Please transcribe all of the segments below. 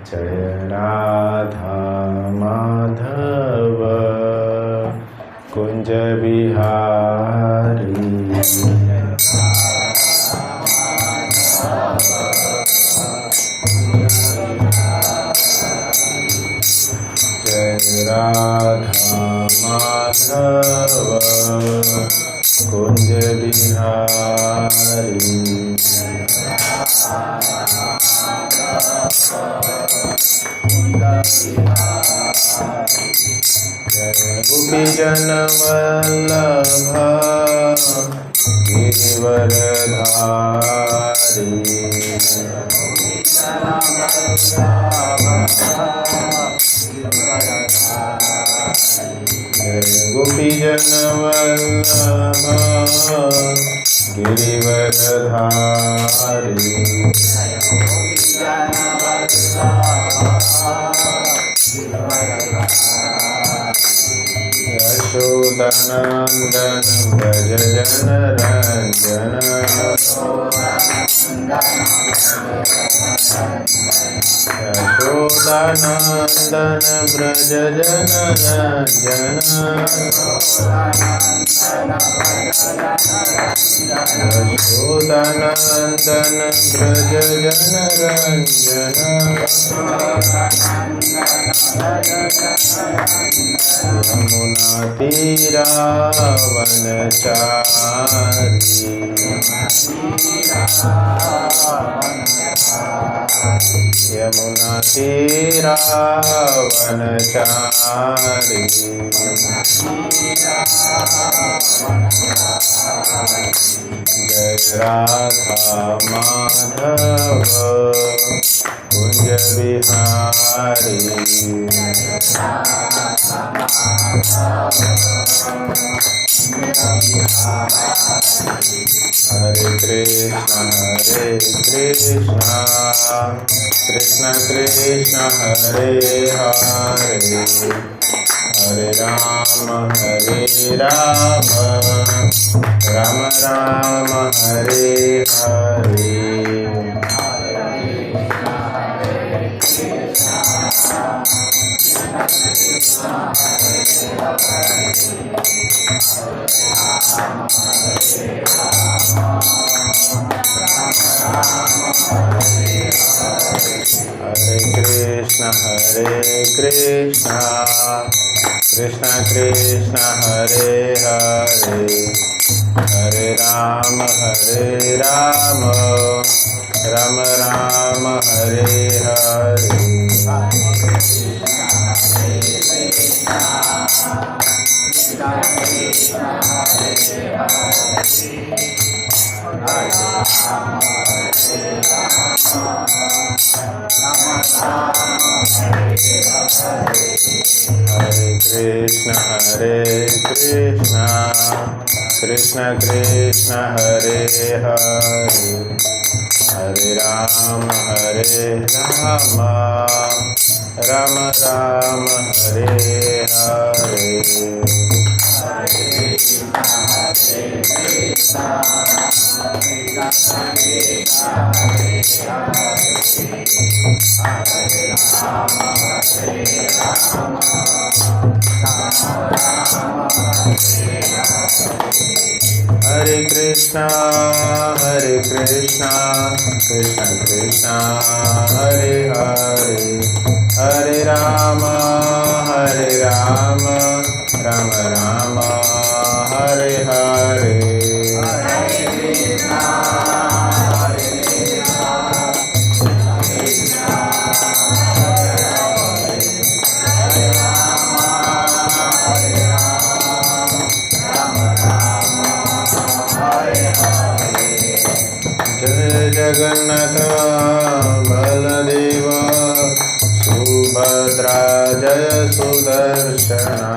जय राधा माधव कुंज बिहारी। जय राधा माधव कुंज बिहारी। जय गोपी जन वल्लभ गिरिवरधारी। जय गोपी जन वल्लभ गिरिवरधारी। यशोदानंदन व्रज जन रंजन। यशोदानंदन व्रज जन रंजन। यशोदानंदन व्रज जन रंजन। यमुना तीरावनचारी। यमुना तीरावनचारी। जय राधा माधव कुंज बिहारी। हरे कृष्ण कृष्ण कृष्ण हरे हरे, हरे राम राम राम हरे हरे। हरे कृष्ण कृष्ण कृष्ण हरे हरे, हरे राम राम राम हरे हरे। हरे कृष्ण कृष्ण कृष्ण हरे हरे, हरे राम राम राम हरे हरे। हरे कृष्णा कृष्ण कृष्ण हरे हरे, हरे राम राम राम हरे हरे। जय जगन्नाथ बलदेव सुभद्रा जय सुदर्शना।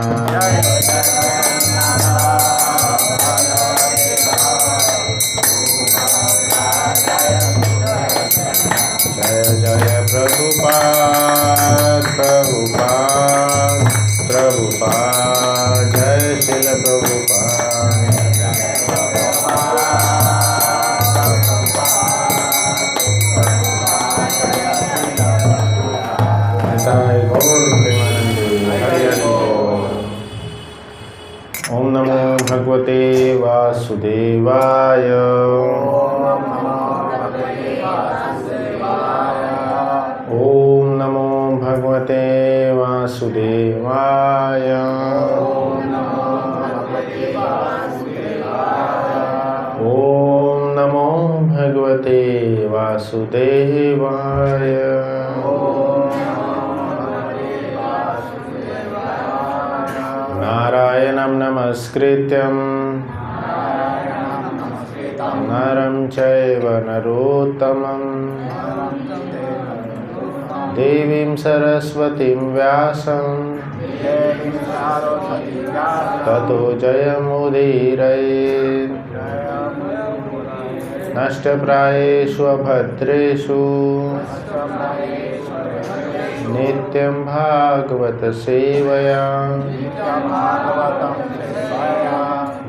जय जय प्रभुपाद जय शिल प्रभुपाद। वासुदेवाय। ओम नमो भगवते वासुदेवाय। नारायणं नमस्कृत्यं नरं चैव नरोत्तमं देवीं सरस्वतीं व्यासं ततो जयमुदीरयेत्। नष्टप्रायेषु अभद्रेषु नित्यं भागवत सेवया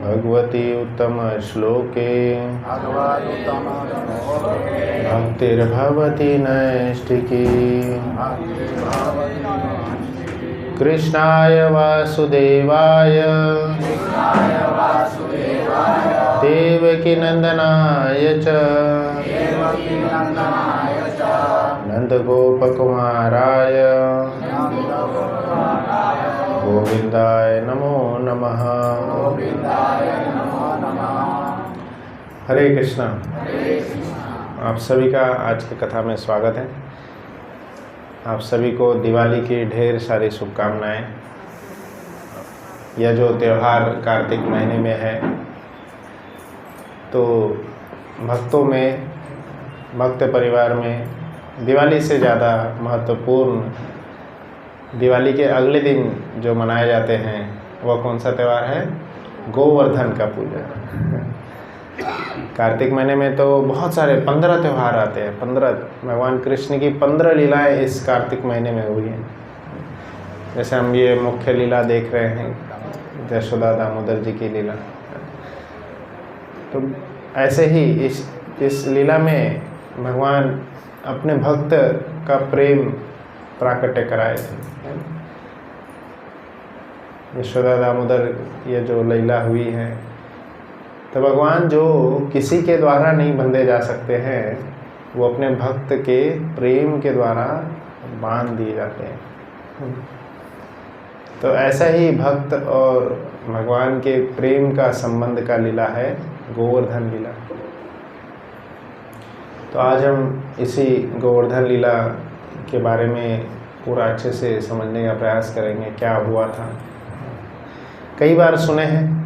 भगवती उत्तम श्लोके भक्तिर्भवति नैष्ठिकी। कृष्णाय वासुदेवाय देवकी नंदनाय च नंदगोपकुमाराय गोविंदाय नमो नमः। हरे कृष्णा। आप सभी का आज की कथा में स्वागत है। आप सभी को दिवाली की ढेर सारी शुभकामनाएं। यह जो त्यौहार कार्तिक महीने में है तो भक्तों में, भक्त परिवार में दिवाली से ज़्यादा महत्वपूर्ण दिवाली के अगले दिन जो मनाए जाते हैं वह कौन सा त्यौहार है? गोवर्धन का पूजा। कार्तिक महीने में तो बहुत सारे 15 त्यौहार आते हैं। 15 भगवान कृष्ण की 15 लीलाएं इस कार्तिक महीने में हुई हैं। जैसे हम ये मुख्य लीला देख रहे हैं, यशोदा दामोदर जी की लीला। तो ऐसे ही इस लीला में भगवान अपने भक्त का प्रेम प्राकट्य कराए थे। यशोदा दामोदर ये जो लीला हुई है तो भगवान जो किसी के द्वारा नहीं बंधे जा सकते हैं वो अपने भक्त के प्रेम के द्वारा बांध दिए जाते हैं। तो ऐसा ही भक्त और भगवान के प्रेम का संबंध का लीला है गोवर्धन लीला। तो आज हम इसी गोवर्धन लीला के बारे में पूरा अच्छे से समझने का प्रयास करेंगे। क्या हुआ था कई बार सुने हैं,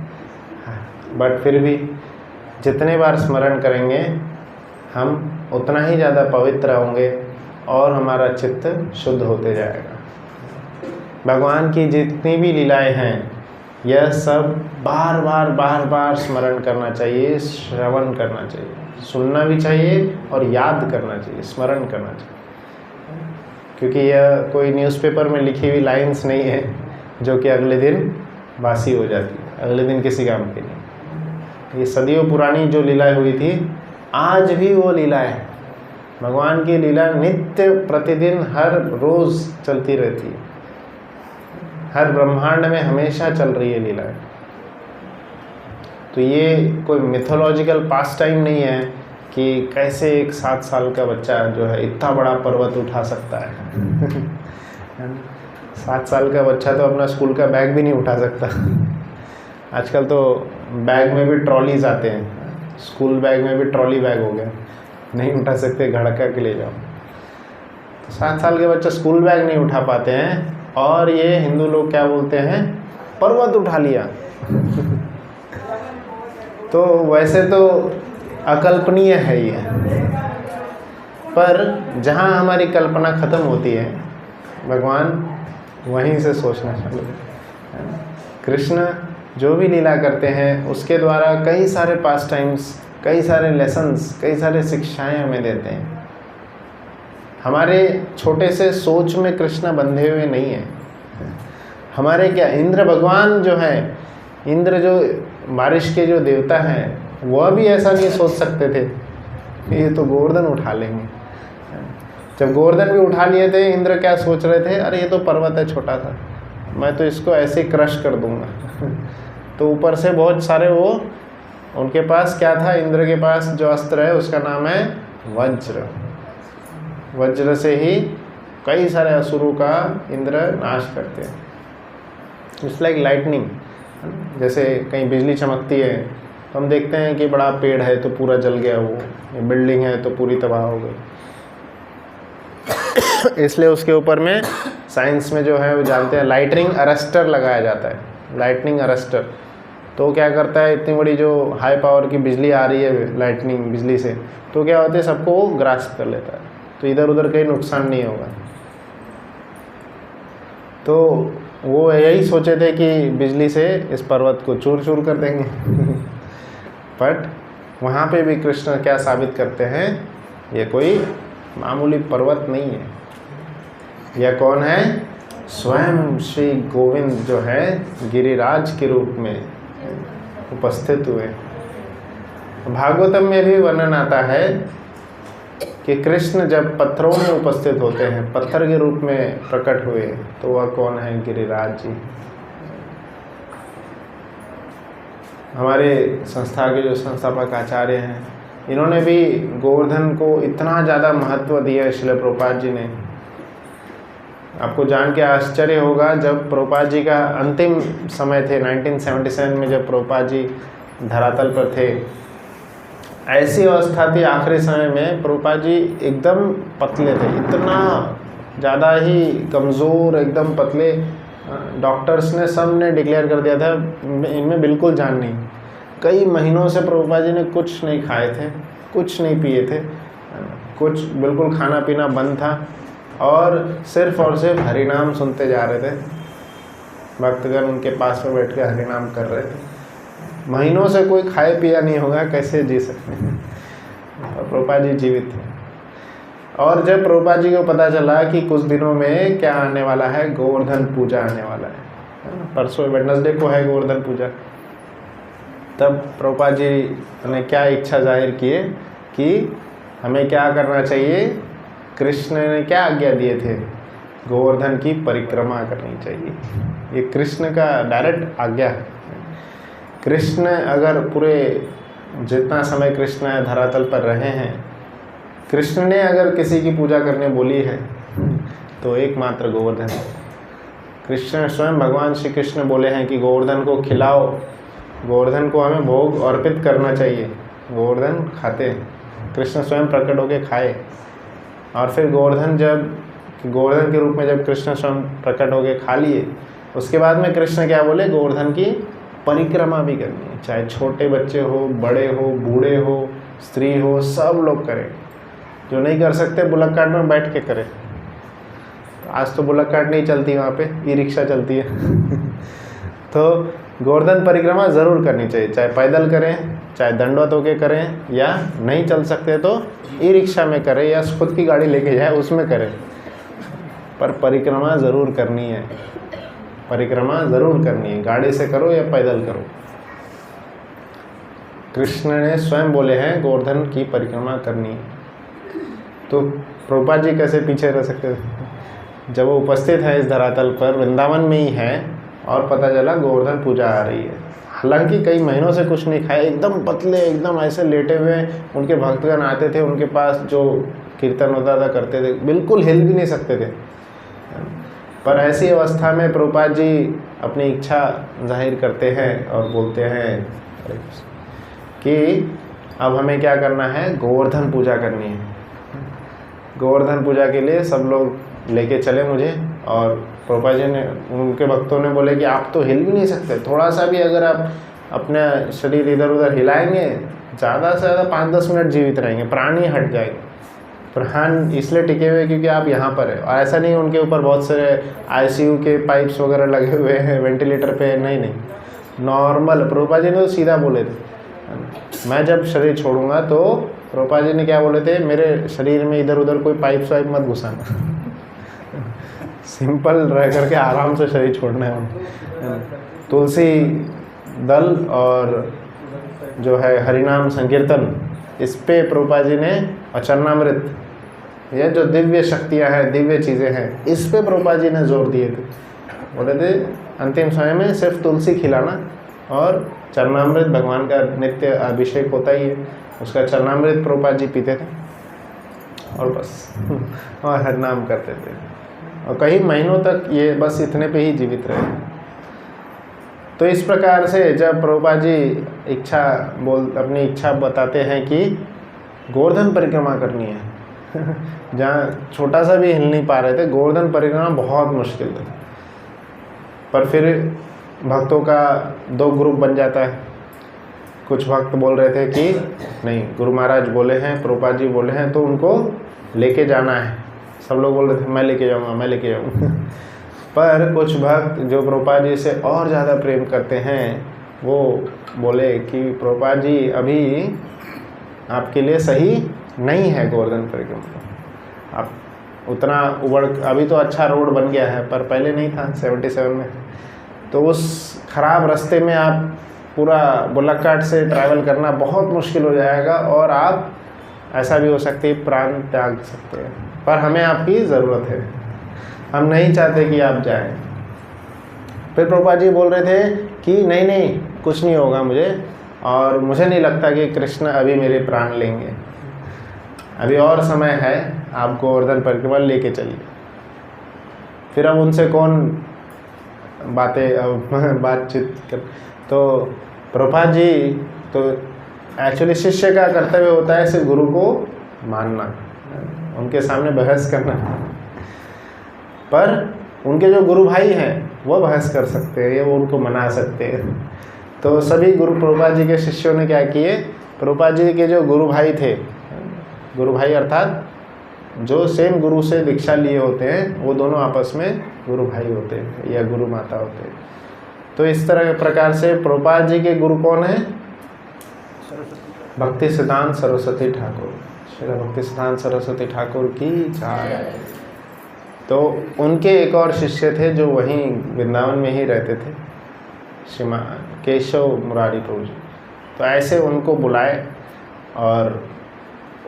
बट फिर भी जितने बार स्मरण करेंगे हम उतना ही ज़्यादा पवित्र होंगे और हमारा चित्त शुद्ध होते जाएगा। भगवान की जितनी भी लीलाएं हैं यह सब बार बार स्मरण करना चाहिए, श्रवण करना चाहिए, सुनना भी चाहिए और याद करना चाहिए, स्मरण करना चाहिए। क्योंकि यह कोई न्यूज़पेपर में लिखी हुई लाइंस नहीं है जो कि अगले दिन बासी हो जाती है, अगले दिन किसी काम की नहीं। ये सदियों पुरानी जो लीलाएं हुई थी आज भी वो लीलाएं हैं। भगवान की लीला नित्य प्रतिदिन हर रोज़ चलती रहती है। हर ब्रह्मांड में हमेशा चल रही है लीलाएं। तो ये कोई मिथोलॉजिकल पास टाइम नहीं है कि कैसे एक 7 साल का बच्चा जो है इतना बड़ा पर्वत उठा सकता है। 7 साल का बच्चा तो अपना स्कूल का बैग भी नहीं उठा सकता। आजकल तो बैग में भी ट्रॉलीज आते हैं, स्कूल बैग में भी ट्रॉली बैग हो गया, नहीं उठा सकते, घड़का के ले जाओ। तो 7 साल के बच्चे स्कूल बैग नहीं उठा पाते हैं और ये हिंदू लोग क्या बोलते हैं, पर्वत उठा लिया। तो वैसे तो अकल्पनीय है ये, पर जहाँ हमारी कल्पना ख़त्म होती है भगवान वहीं से सोचना चालू करते हैं। कृष्ण जो भी लीला करते हैं उसके द्वारा कई सारे पास टाइम्स, कई सारे लेसन्स, कई सारे शिक्षाएं हमें देते हैं। हमारे छोटे से सोच में कृष्ण बंधे हुए नहीं हैं। हमारे क्या इंद्र भगवान जो है, इंद्र जो बारिश के जो देवता हैं, वह भी ऐसा नहीं सोच सकते थे ये तो गोवर्धन उठा लेंगे। जब गोवर्धन भी उठा लिए थे, इंद्र क्या सोच रहे थे, अरे ये तो पर्वत है छोटा सा, मैं तो इसको ऐसे ही क्रश कर दूंगा। तो ऊपर से बहुत सारे वो उनके पास क्या था, इंद्र के पास जो अस्त्र है उसका नाम है वज्र। वज्र से ही कई सारे असुरों का इंद्र नाश करते हैं। इट्स लाइक लाइटनिंग, जैसे कहीं बिजली चमकती है तो हम देखते हैं कि बड़ा पेड़ है तो पूरा जल गया, वो बिल्डिंग है तो पूरी तबाह हो गई। इसलिए उसके ऊपर में साइंस में जो है वो जानते हैं लाइटनिंग अरेस्टर लगाया जाता है। लाइटनिंग अरेस्टर तो क्या करता है, इतनी बड़ी जो हाई पावर की बिजली आ रही है लाइटनिंग बिजली से, तो क्या होता है सबको वो ग्रास्प कर लेता है, तो इधर उधर कहीं नुकसान नहीं होगा। तो वो यही सोचे थे कि बिजली से इस पर्वत को चूर चूर कर देंगे बट वहाँ पे भी कृष्ण क्या साबित करते हैं, ये कोई मामूली पर्वत नहीं है। यह कौन है? स्वयं श्री गोविंद जो है गिरिराज के रूप में उपस्थित हुए। भागवतम में भी वर्णन आता है कि कृष्ण जब पत्थरों में उपस्थित होते हैं, पत्थर के रूप में प्रकट हुए, तो वह कौन है? गिरिराज जी। हमारे संस्था के जो संस्थापक आचार्य हैं, इन्होंने भी गोवर्धन को इतना ज़्यादा महत्व दिया श्रील प्रभुपाद जी ने। आपको जान के आश्चर्य होगा, जब प्रभुपाद जी का अंतिम समय थे 1977 में, जब प्रभुपाद जी धरातल पर थे, ऐसी अवस्था थी आखिरी समय में, प्रभुपाद जी एकदम पतले थे, इतना ज़्यादा ही कमज़ोर, एकदम पतले। डॉक्टर्स ने सब ने डिक्लेयर कर दिया था इनमें बिल्कुल जान नहीं। कई महीनों से प्रभुपाद जी ने कुछ नहीं खाए थे, कुछ नहीं पिए थे, कुछ बिल्कुल खाना पीना बंद था, और सिर्फ हरिनाम सुनते जा रहे थे। भक्तगण उनके पास में बैठ के हरिनाम कर रहे थे। महीनों से कोई खाए पिया नहीं होगा, कैसे जी सकते हैं? प्रभुपाद जी जीवित थे। और जब प्रभुपाद जी को पता चला कि कुछ दिनों में क्या आने वाला है, गोवर्धन पूजा आने वाला है, परसों वेडनेसडे को है गोवर्धन पूजा, तब प्रभुपाद जी ने क्या इच्छा जाहिर किए कि हमें क्या करना चाहिए। कृष्ण ने क्या आज्ञा दिए थे? गोवर्धन की परिक्रमा करनी चाहिए। ये कृष्ण का डायरेक्ट आज्ञा है। कृष्ण अगर पूरे जितना समय कृष्ण धरातल पर रहे हैं, कृष्ण ने अगर किसी की पूजा करने बोली है तो एकमात्र गोवर्धन। कृष्ण स्वयं भगवान श्री कृष्ण बोले हैं कि गोवर्धन को खिलाओ, गोवर्धन को हमें भोग अर्पित करना चाहिए। गोवर्धन खाते, कृष्ण स्वयं प्रकट होकर खाए। और फिर गोवर्धन के रूप में जब कृष्ण स्वयं प्रकट होकर खा लिए, उसके बाद में कृष्ण क्या बोले? गोवर्धन की परिक्रमा भी करनी है, चाहे छोटे बच्चे हो, बड़े हो, बूढ़े हो, स्त्री हो, सब लोग करें। जो नहीं कर सकते बुलक कार्ट में बैठ के करें। आज तो बुलक कार्ट नहीं चलती, वहाँ पे ई रिक्शा चलती है तो गोवर्धन परिक्रमा ज़रूर करनी चाहिए, चाहे पैदल करें, चाहे दंडवत होके करें, या नहीं चल सकते तो ई रिक्शा में करें, या खुद की गाड़ी लेके जाए उसमें करें, पर परिक्रमा ज़रूर करनी है। परिक्रमा ज़रूर करनी है, गाड़ी से करो या पैदल करो। कृष्ण ने स्वयं बोले हैं गोवर्धन की परिक्रमा करनी है, तो प्रभुपाद जी कैसे पीछे रह सकते थे? जब वो उपस्थित है इस धरातल पर, वृंदावन में ही है, और पता चला गोवर्धन पूजा आ रही है। हालांकि कई महीनों से कुछ नहीं खाए, एकदम पतले, एकदम ऐसे लेटे हुए। उनके भक्तगण आते थे उनके पास, जो कीर्तन होता था करते थे, बिल्कुल हिल भी नहीं सकते थे। पर ऐसी अवस्था में प्रभुपाद जी अपनी इच्छा जाहिर करते हैं और बोलते हैं कि अब हमें क्या करना है? गोवर्धन पूजा करनी है। गोवर्धन पूजा के लिए सब लोग लेके चले मुझे, और प्रभुपाद जी ने, उनके भक्तों ने बोले कि आप तो हिल भी नहीं सकते, थोड़ा सा भी अगर आप अपना शरीर इधर उधर हिलाएंगे, ज़्यादा से ज़्यादा 5-10 मिनट जीवित रहेंगे, प्राण ही हट जाएंगे। प्राण इसलिए टिके हुए क्योंकि आप यहाँ पर है। और ऐसा नहीं उनके ऊपर बहुत सारे आईसीयू के पाइप्स वगैरह लगे हुए हैं, वेंटिलेटर पे, नहीं, नॉर्मल। प्रभुपाद जी ने तो सीधा बोले थे, मैं जब शरीर छोड़ूंगा तो प्रभुपाद जी ने क्या बोले थे? मेरे शरीर में इधर उधर कोई पाइप वाइप मत घुसाना सिंपल रह करके आराम से शरीर छोड़ना है। तुलसी दल और जो है हरिनाम संकीर्तन, इस पे प्रभुपाद जी ने, और चरणामृत, ये जो दिव्य शक्तियाँ हैं, दिव्य चीज़ें हैं, इस पे प्रभुपाद जी ने जोर दिए थे। बोले थे अंतिम समय में सिर्फ तुलसी खिलाना, और चरणामृत, भगवान का नित्य अभिषेक होता ही है, उसका चरणामृत प्रभुपाद जी पीते थे। और बस और हर नाम करते थे और कई महीनों तक ये बस इतने पे ही जीवित रहे। तो इस प्रकार से जब प्रभुपाद जी अपनी इच्छा बताते हैं कि गोवर्धन परिक्रमा करनी है जहाँ छोटा सा भी हिल नहीं पा रहे थे, गोवर्धन परिक्रमा बहुत मुश्किल था। पर फिर भक्तों का दो ग्रुप बन जाता है। कुछ भक्त बोल रहे थे कि नहीं, गुरु महाराज बोले हैं, प्रभुपाद जी बोले हैं तो उनको लेके जाना है। सब लोग बोल रहे थे मैं लेके जाऊँगा, मैं लेके जाऊँगा पर कुछ भक्त जो प्रभुपाद जी से और ज़्यादा प्रेम करते हैं वो बोले कि प्रभुपाद जी अभी आपके लिए सही नहीं है गोवर्धन परिक्रमा। आप उतना अभी तो अच्छा रोड बन गया है पर पहले नहीं था 77 में। तो उस खराब रास्ते में आप पूरा बुल्लकाट से ट्रैवल करना बहुत मुश्किल हो जाएगा और आप ऐसा भी हो सकती है प्राण त्याग सकते हैं। पर हमें आपकी ज़रूरत है, हम नहीं चाहते कि आप जाएं। फिर प्रभुपाद जी बोल रहे थे कि नहीं नहीं कुछ नहीं होगा मुझे, और मुझे नहीं लगता कि कृष्ण अभी मेरे प्राण लेंगे, अभी और समय है, आप गोवर्धन परिक्रमा लेके चलिए। फिर अब उनसे कौन बातचीत कर। तो प्रभुपाद जी तो एक्चुअली शिष्य का कर्तव्य होता है सिर्फ गुरु को मानना, उनके सामने बहस करना। पर उनके जो गुरु भाई हैं वो बहस कर सकते हैं या वो उनको मना सकते हैं। तो सभी गुरु प्रभुपाद जी के शिष्यों ने क्या किए, प्रभुपाद जी के जो गुरु भाई थे, गुरु भाई अर्थात जो सेम गुरु से दीक्षा लिए होते हैं वो दोनों आपस में गुरु भाई होते हैं या गुरु माता होते हैं। तो इस तरह के प्रकार से प्रभुपाद जी के गुरु कौन है, भक्ति सिद्धांत सरस्वती ठाकुर। श्री भक्ति सिद्धांत सरस्वती ठाकुर की जय। तो उनके एक और शिष्य थे जो वहीं वृंदावन में ही रहते थे, श्रीमान केशव मुरारी प्रभु जी। तो ऐसे उनको बुलाए और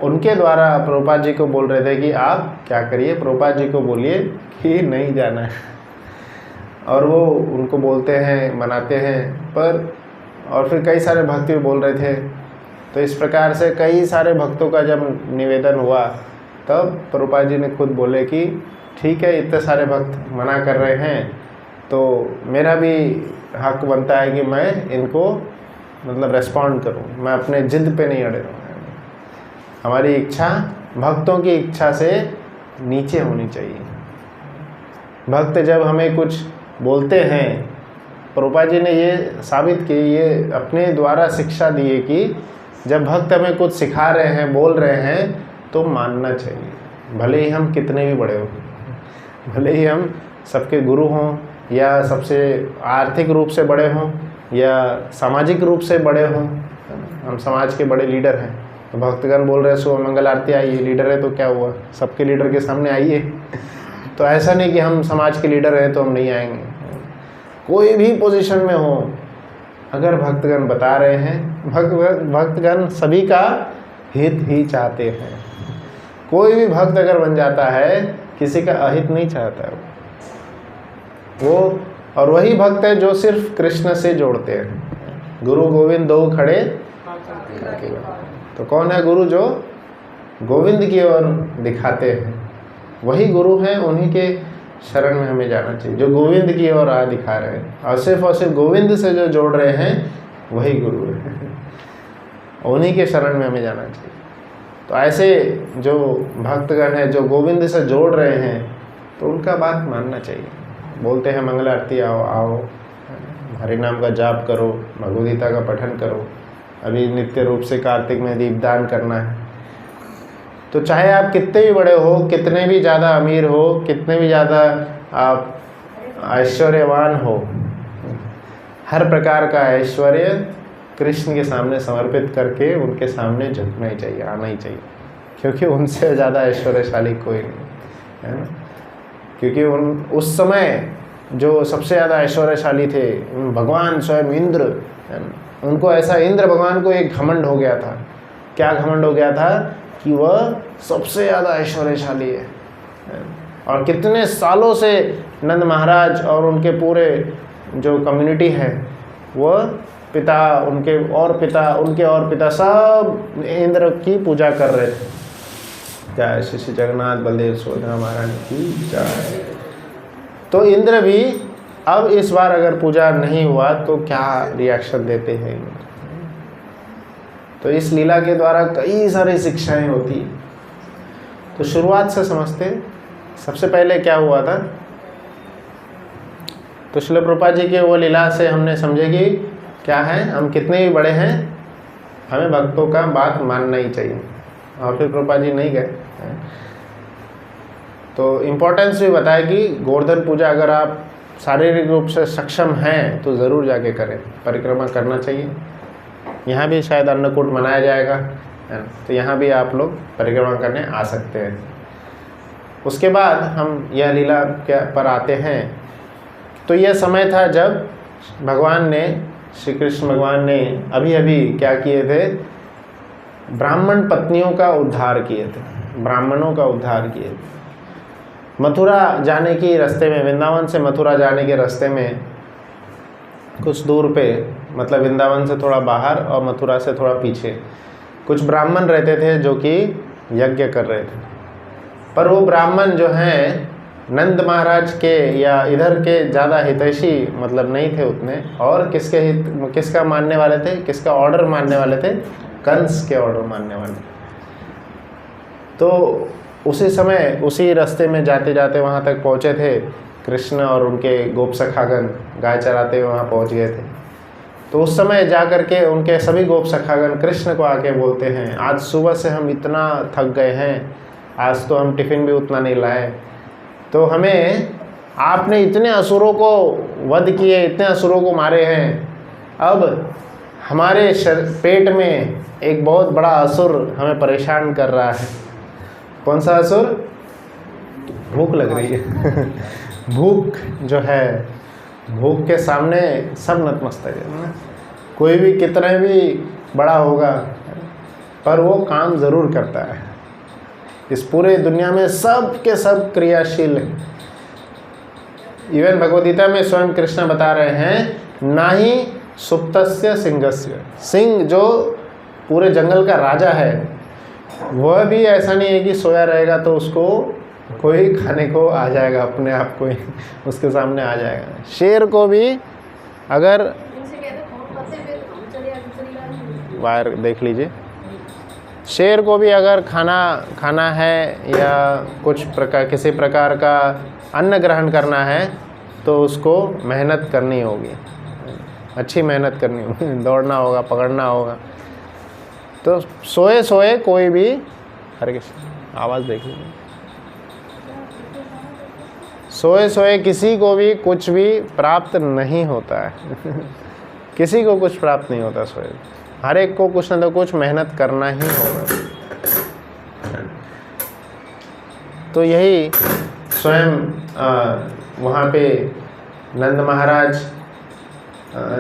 उनके द्वारा प्रभुपाद जी को बोल रहे थे कि आप क्या करिए, प्रभुपाद जी को बोलिए कि नहीं जाना है। और वो उनको बोलते हैं, मनाते हैं। पर और फिर कई सारे भक्त भी बोल रहे थे। तो इस प्रकार से कई सारे भक्तों का जब निवेदन हुआ तब प्रभुपाद जी ने खुद बोले कि ठीक है, इतने सारे भक्त मना कर रहे हैं तो मेरा भी हक बनता है कि मैं इनको मतलब रेस्पॉन्ड करूं, मैं अपने जिद पे नहीं अड़े रहूँ। हमारी इच्छा भक्तों की इच्छा से नीचे होनी चाहिए। भक्त जब हमें कुछ बोलते हैं, प्रभुपाद जी ने ये साबित की, ये अपने द्वारा शिक्षा दी है कि जब भक्त हमें कुछ सिखा रहे हैं, बोल रहे हैं तो मानना चाहिए, भले ही हम कितने भी बड़े हों, भले ही हम सबके गुरु हों या सबसे आर्थिक रूप से बड़े हों या सामाजिक रूप से बड़े हों। हम समाज के बड़े लीडर हैं तो भक्तगण बोल रहे हैं सुबह मंगल आरती आइए, लीडर है तो क्या हुआ, सबके लीडर के सामने आइए। तो ऐसा नहीं कि हम समाज के लीडर हैं तो हम नहीं आएंगे। कोई भी पोजीशन में हो, अगर भक्तगण बता रहे हैं, भक्तगण सभी का हित ही चाहते हैं। कोई भी भक्त अगर बन जाता है किसी का अहित नहीं चाहता है वो। और वही भक्त है जो सिर्फ कृष्ण से जोड़ते हैं। गुरु गोविंद दो खड़े। तो कौन है गुरु, जो गोविंद की ओर दिखाते हैं, वही गुरु हैं। उन्हीं के शरण में हमें जाना चाहिए जो गोविंद की ओर आ दिखा रहे हैं। और सिर्फ गोविंद से जो जोड़ रहे हैं वही गुरु है, उन्हीं के शरण में हमें जाना चाहिए। तो ऐसे जो भक्तगण हैं जो गोविंद से जोड़ रहे हैं तो उनका बात मानना चाहिए। बोलते हैं मंगल आरती आओ आओ, हरि नाम का जाप करो, भगवद गीता का पठन करो, अभी नित्य रूप से कार्तिक में दीपदान करना है। तो चाहे आप कितने भी बड़े हो, कितने भी ज़्यादा अमीर हो, कितने भी ज़्यादा आप ऐश्वर्यवान हो, हर प्रकार का ऐश्वर्य कृष्ण के सामने समर्पित करके उनके सामने झुकना ही चाहिए, आना ही चाहिए। क्योंकि उनसे ज़्यादा ऐश्वर्यशाली कोई नहीं है ना। क्योंकि उस समय जो सबसे ज़्यादा ऐश्वर्यशाली थे भगवान स्वयं इंद्र, उनको ऐसा इंद्र भगवान को एक घमंड हो गया था। क्या घमंड हो गया था कि वह सबसे ज़्यादा ऐश्वर्यशाली है। और कितने सालों से नंद महाराज और उनके पूरे जो कम्युनिटी है वह उनके और पिता सब इंद्र की पूजा कर रहे थे। जय श्री श्री जगन्नाथ बलदेव सुभद्रा महारानी की जय। तो इंद्र भी अब इस बार अगर पूजा नहीं हुआ तो क्या रिएक्शन देते हैं। तो इस लीला के द्वारा कई सारी शिक्षाएं होती। तो शुरुआत से समझते। सबसे पहले क्या हुआ था, तो श्रील प्रभुपाद जी के वो लीला से हमने समझे कि क्या है, हम कितने भी बड़े हैं हमें भक्तों का बात मानना ही चाहिए। और फिर प्रभुपाद जी नहीं गए तो इम्पोर्टेंस भी बताया कि गोवर्धन पूजा अगर आप शारीरिक रूप से सक्षम हैं तो ज़रूर जाके करें, परिक्रमा करना चाहिए। यहाँ भी शायद अन्नकूट मनाया जाएगा, तो यहाँ भी आप लोग परिक्रमा करने आ सकते हैं। उसके बाद हम यह लीला के पर आते हैं। तो यह समय था जब भगवान ने, श्री कृष्ण भगवान ने अभी अभी क्या किए थे, ब्राह्मण पत्नियों का उद्धार किए थे, ब्राह्मणों का उद्धार किए थे। मथुरा जाने की रास्ते में, वृंदावन से मथुरा जाने के रास्ते में कुछ दूर पे, मतलब वृंदावन से थोड़ा बाहर और मथुरा से थोड़ा पीछे कुछ ब्राह्मण रहते थे जो कि यज्ञ कर रहे थे। पर वो ब्राह्मण जो हैं नंद महाराज के या इधर के ज़्यादा हितैषी मतलब नहीं थे उतने, और किसका मानने वाले थे, किसका ऑर्डर मानने वाले थे, कंस के ऑर्डर मानने वाले। तो उसी समय उसी रास्ते में जाते जाते वहाँ तक पहुँचे थे। कृष्ण और उनके गोप सखागण गाय चराते हुए वहाँ पहुँच गए थे। तो उस समय जा कर के उनके सभी गोप सखागण कृष्ण को आके बोलते हैं, आज सुबह से हम इतना थक गए हैं, आज तो हम टिफ़िन भी उतना नहीं लाए, तो हमें आपने इतने असुरों को वध किए, इतने असुरों को मारे हैं, अब हमारे पेट में एक बहुत बड़ा असुर हमें परेशान कर रहा है। कौन सा असुर? भूख लग रही है भूख जो है, भूख के सामने सब नतमस्तक है। कोई भी कितना भी बड़ा होगा पर वो काम ज़रूर करता है। इस पूरे दुनिया में सब के सब क्रियाशील हैं। इवन भगवद्गीता में स्वयं कृष्ण बता रहे हैं, ना ही सुप्तस्य सिंहस्य, सिंह जो पूरे जंगल का राजा है वह भी ऐसा नहीं है कि सोया रहेगा तो उसको कोई खाने को आ जाएगा, अपने आप को ही उसके सामने आ जाएगा। शेर को भी अगर वायर देख लीजिए, शेर को भी अगर खाना है या कुछ प्रकार किसी प्रकार का अन्न ग्रहण करना है तो उसको मेहनत करनी होगी, अच्छी मेहनत करनी होगी, दौड़ना होगा, पकड़ना होगा। तो सोए सोए कोई भी, हरे कृष्ण आवाज़ देख लीजिए, सोए सोए किसी को भी कुछ भी प्राप्त नहीं होता है किसी को कुछ प्राप्त नहीं होता सोए, हर एक को कुछ न तो कुछ मेहनत करना ही होगा। तो यही स्वयं वहाँ पे नंद महाराज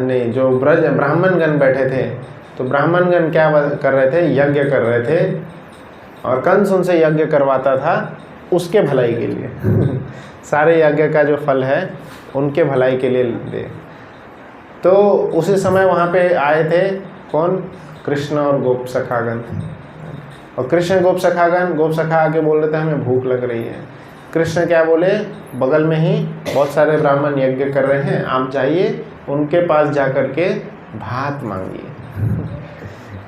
ने जो ब्रज ब्राह्मणगण बैठे थे, तो ब्राह्मणगण क्या कर रहे थे, यज्ञ कर रहे थे, और कंस उनसे यज्ञ करवाता था उसके भलाई के लिए सारे यज्ञ का जो फल है उनके भलाई के लिए दे। तो उसी समय वहाँ पे आए थे कौन, कृष्ण और गोप सखागण। और कृष्ण गोप सखा आके बोल रहे थे हमें भूख लग रही है। कृष्ण क्या बोले, बगल में ही बहुत सारे ब्राह्मण यज्ञ कर रहे हैं, आप जाइए उनके पास जा कर के भात मांगिए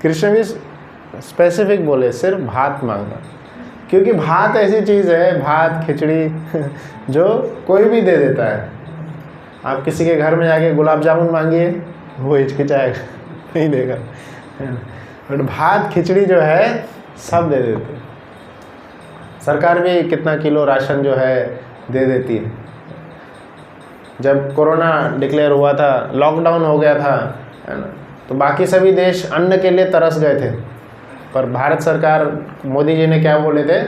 कृष्ण भी स्पेसिफिक बोले सिर्फ भात मांगना, क्योंकि भात ऐसी चीज़ है, भात खिचड़ी जो कोई भी दे देता है। आप किसी के घर में जाके गुलाब जामुन मांगिए वो हिचकिचाएगा, नहीं देगा, बट भात खिचड़ी जो है सब दे देते हैं। सरकार भी कितना किलो राशन जो है दे देती है। जब कोरोना डिक्लेयर हुआ था, लॉकडाउन हो गया था, है ना, तो बाकी सभी देश अन्न के लिए तरस गए थे, पर भारत सरकार, मोदी जी ने क्या बोले थे,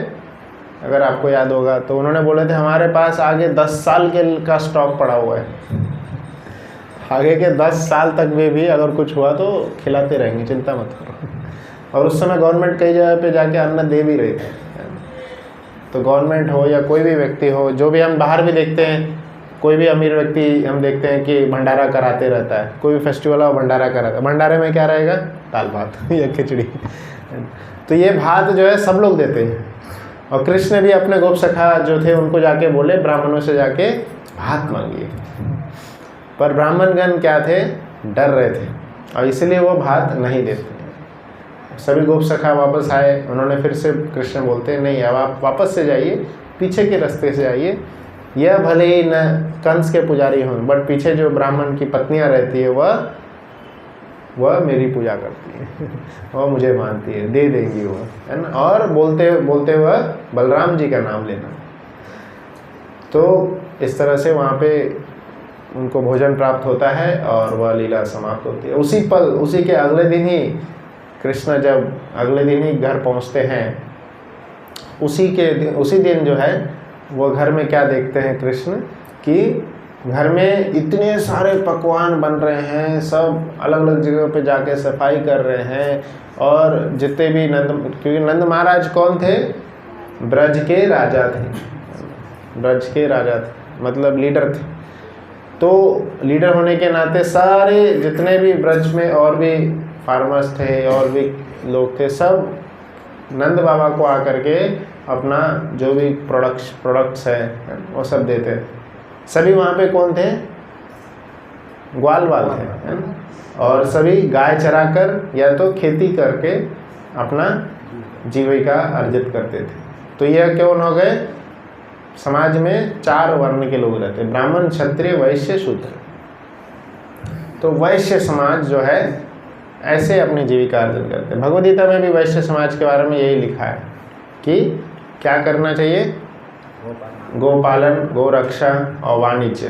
अगर आपको याद होगा, तो उन्होंने बोले थे हमारे पास आगे 10 साल का स्टॉक पड़ा हुआ है, आगे के 10 साल तक में भी अगर कुछ हुआ तो खिलाते रहेंगे, चिंता मत करो। और उस समय गवर्नमेंट कई जगह पे जाके अन्न दे भी रही थी। तो गवर्नमेंट हो या कोई भी व्यक्ति हो, जो भी हम बाहर भी देखते हैं, कोई भी अमीर व्यक्ति हम देखते हैं कि भंडारा कराते रहता है, कोई भी फेस्टिवल हो भंडारा कराता है, भंडारे में क्या रहेगा, दाल भात या खिचड़ी। तो ये भात जो है सब लोग देते हैं, और कृष्ण भी अपने गोप सखा जो थे उनको जाके बोले ब्राह्मणों से जाके भात मांगिए, पर ब्राह्मणगण क्या थे, डर रहे थे और इसलिए वो भात नहीं देते। सभी गोप सखा वापस आए, उन्होंने फिर से कृष्ण बोलते नहीं अब आप वापस से जाइए, पीछे के रास्ते से आइए, यह भले ही न कंस के पुजारी हों बट पीछे जो ब्राह्मण की पत्नियां रहती है वह मेरी पूजा करती है वह मुझे मानती है, दे देंगी वो, है ना। और बोलते बोलते वह बलराम जी का नाम लेना। तो इस तरह से वहाँ पे उनको भोजन प्राप्त होता है और वह लीला समाप्त होती है। उसी पल, उसी के अगले दिन ही कृष्ण जब अगले दिन ही घर पहुँचते हैं, उसी दिन जो है वो घर में क्या देखते हैं कृष्ण कि घर में इतने सारे पकवान बन रहे हैं, सब अलग अलग जगह पे जाके सफाई कर रहे हैं। और जितने भी क्योंकि नंद महाराज कौन थे, ब्रज के राजा थे, ब्रज के राजा थे मतलब लीडर थे। तो लीडर होने के नाते सारे जितने भी ब्रज में और भी फार्मर्स थे और भी लोग थे, सब नंद बाबा को आकर के अपना जो भी प्रोडक्ट्स है वो सब देते। सभी वहाँ पे कौन थे, ग्वाल वाल थे, है ना। और सभी गाय चराकर या तो खेती करके अपना जीविका अर्जित करते थे। तो यह क्यों हो गए, समाज में 4 वर्ण के लोग रहते, ब्राह्मण, क्षत्रिय, वैश्य, शूद्र। तो वैश्य समाज जो है ऐसे अपनी जीविका अर्जन करते हैं। भगवद गीता में भी वैश्य समाज के बारे में यही लिखा है कि क्या करना चाहिए, गोपालन, गोरक्षा और वाणिज्य।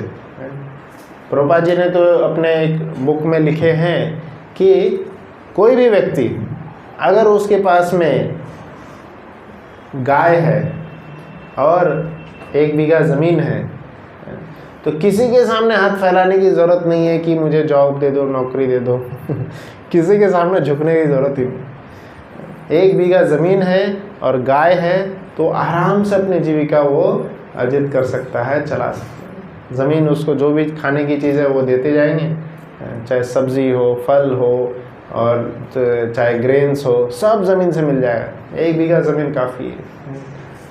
प्रभुपाद जी ने तो अपने एक बुक में लिखे हैं कि कोई भी व्यक्ति अगर उसके पास में गाय है और 1 बीघा ज़मीन है तो किसी के सामने हाथ फैलाने की ज़रूरत नहीं है कि मुझे जॉब दे दो, नौकरी दे दो किसी के सामने झुकने की ज़रूरत ही नहीं। 1 बीघा ज़मीन है और गाय है तो आराम से अपनी जीविका वो अर्जित कर सकता है, चला सकता है। ज़मीन उसको जो भी खाने की चीज़ है वो देते जाएंगे, चाहे सब्ज़ी हो, फल हो और चाहे ग्रेन्स हो, सब ज़मीन से मिल जाएगा। 1 बीघा ज़मीन काफ़ी है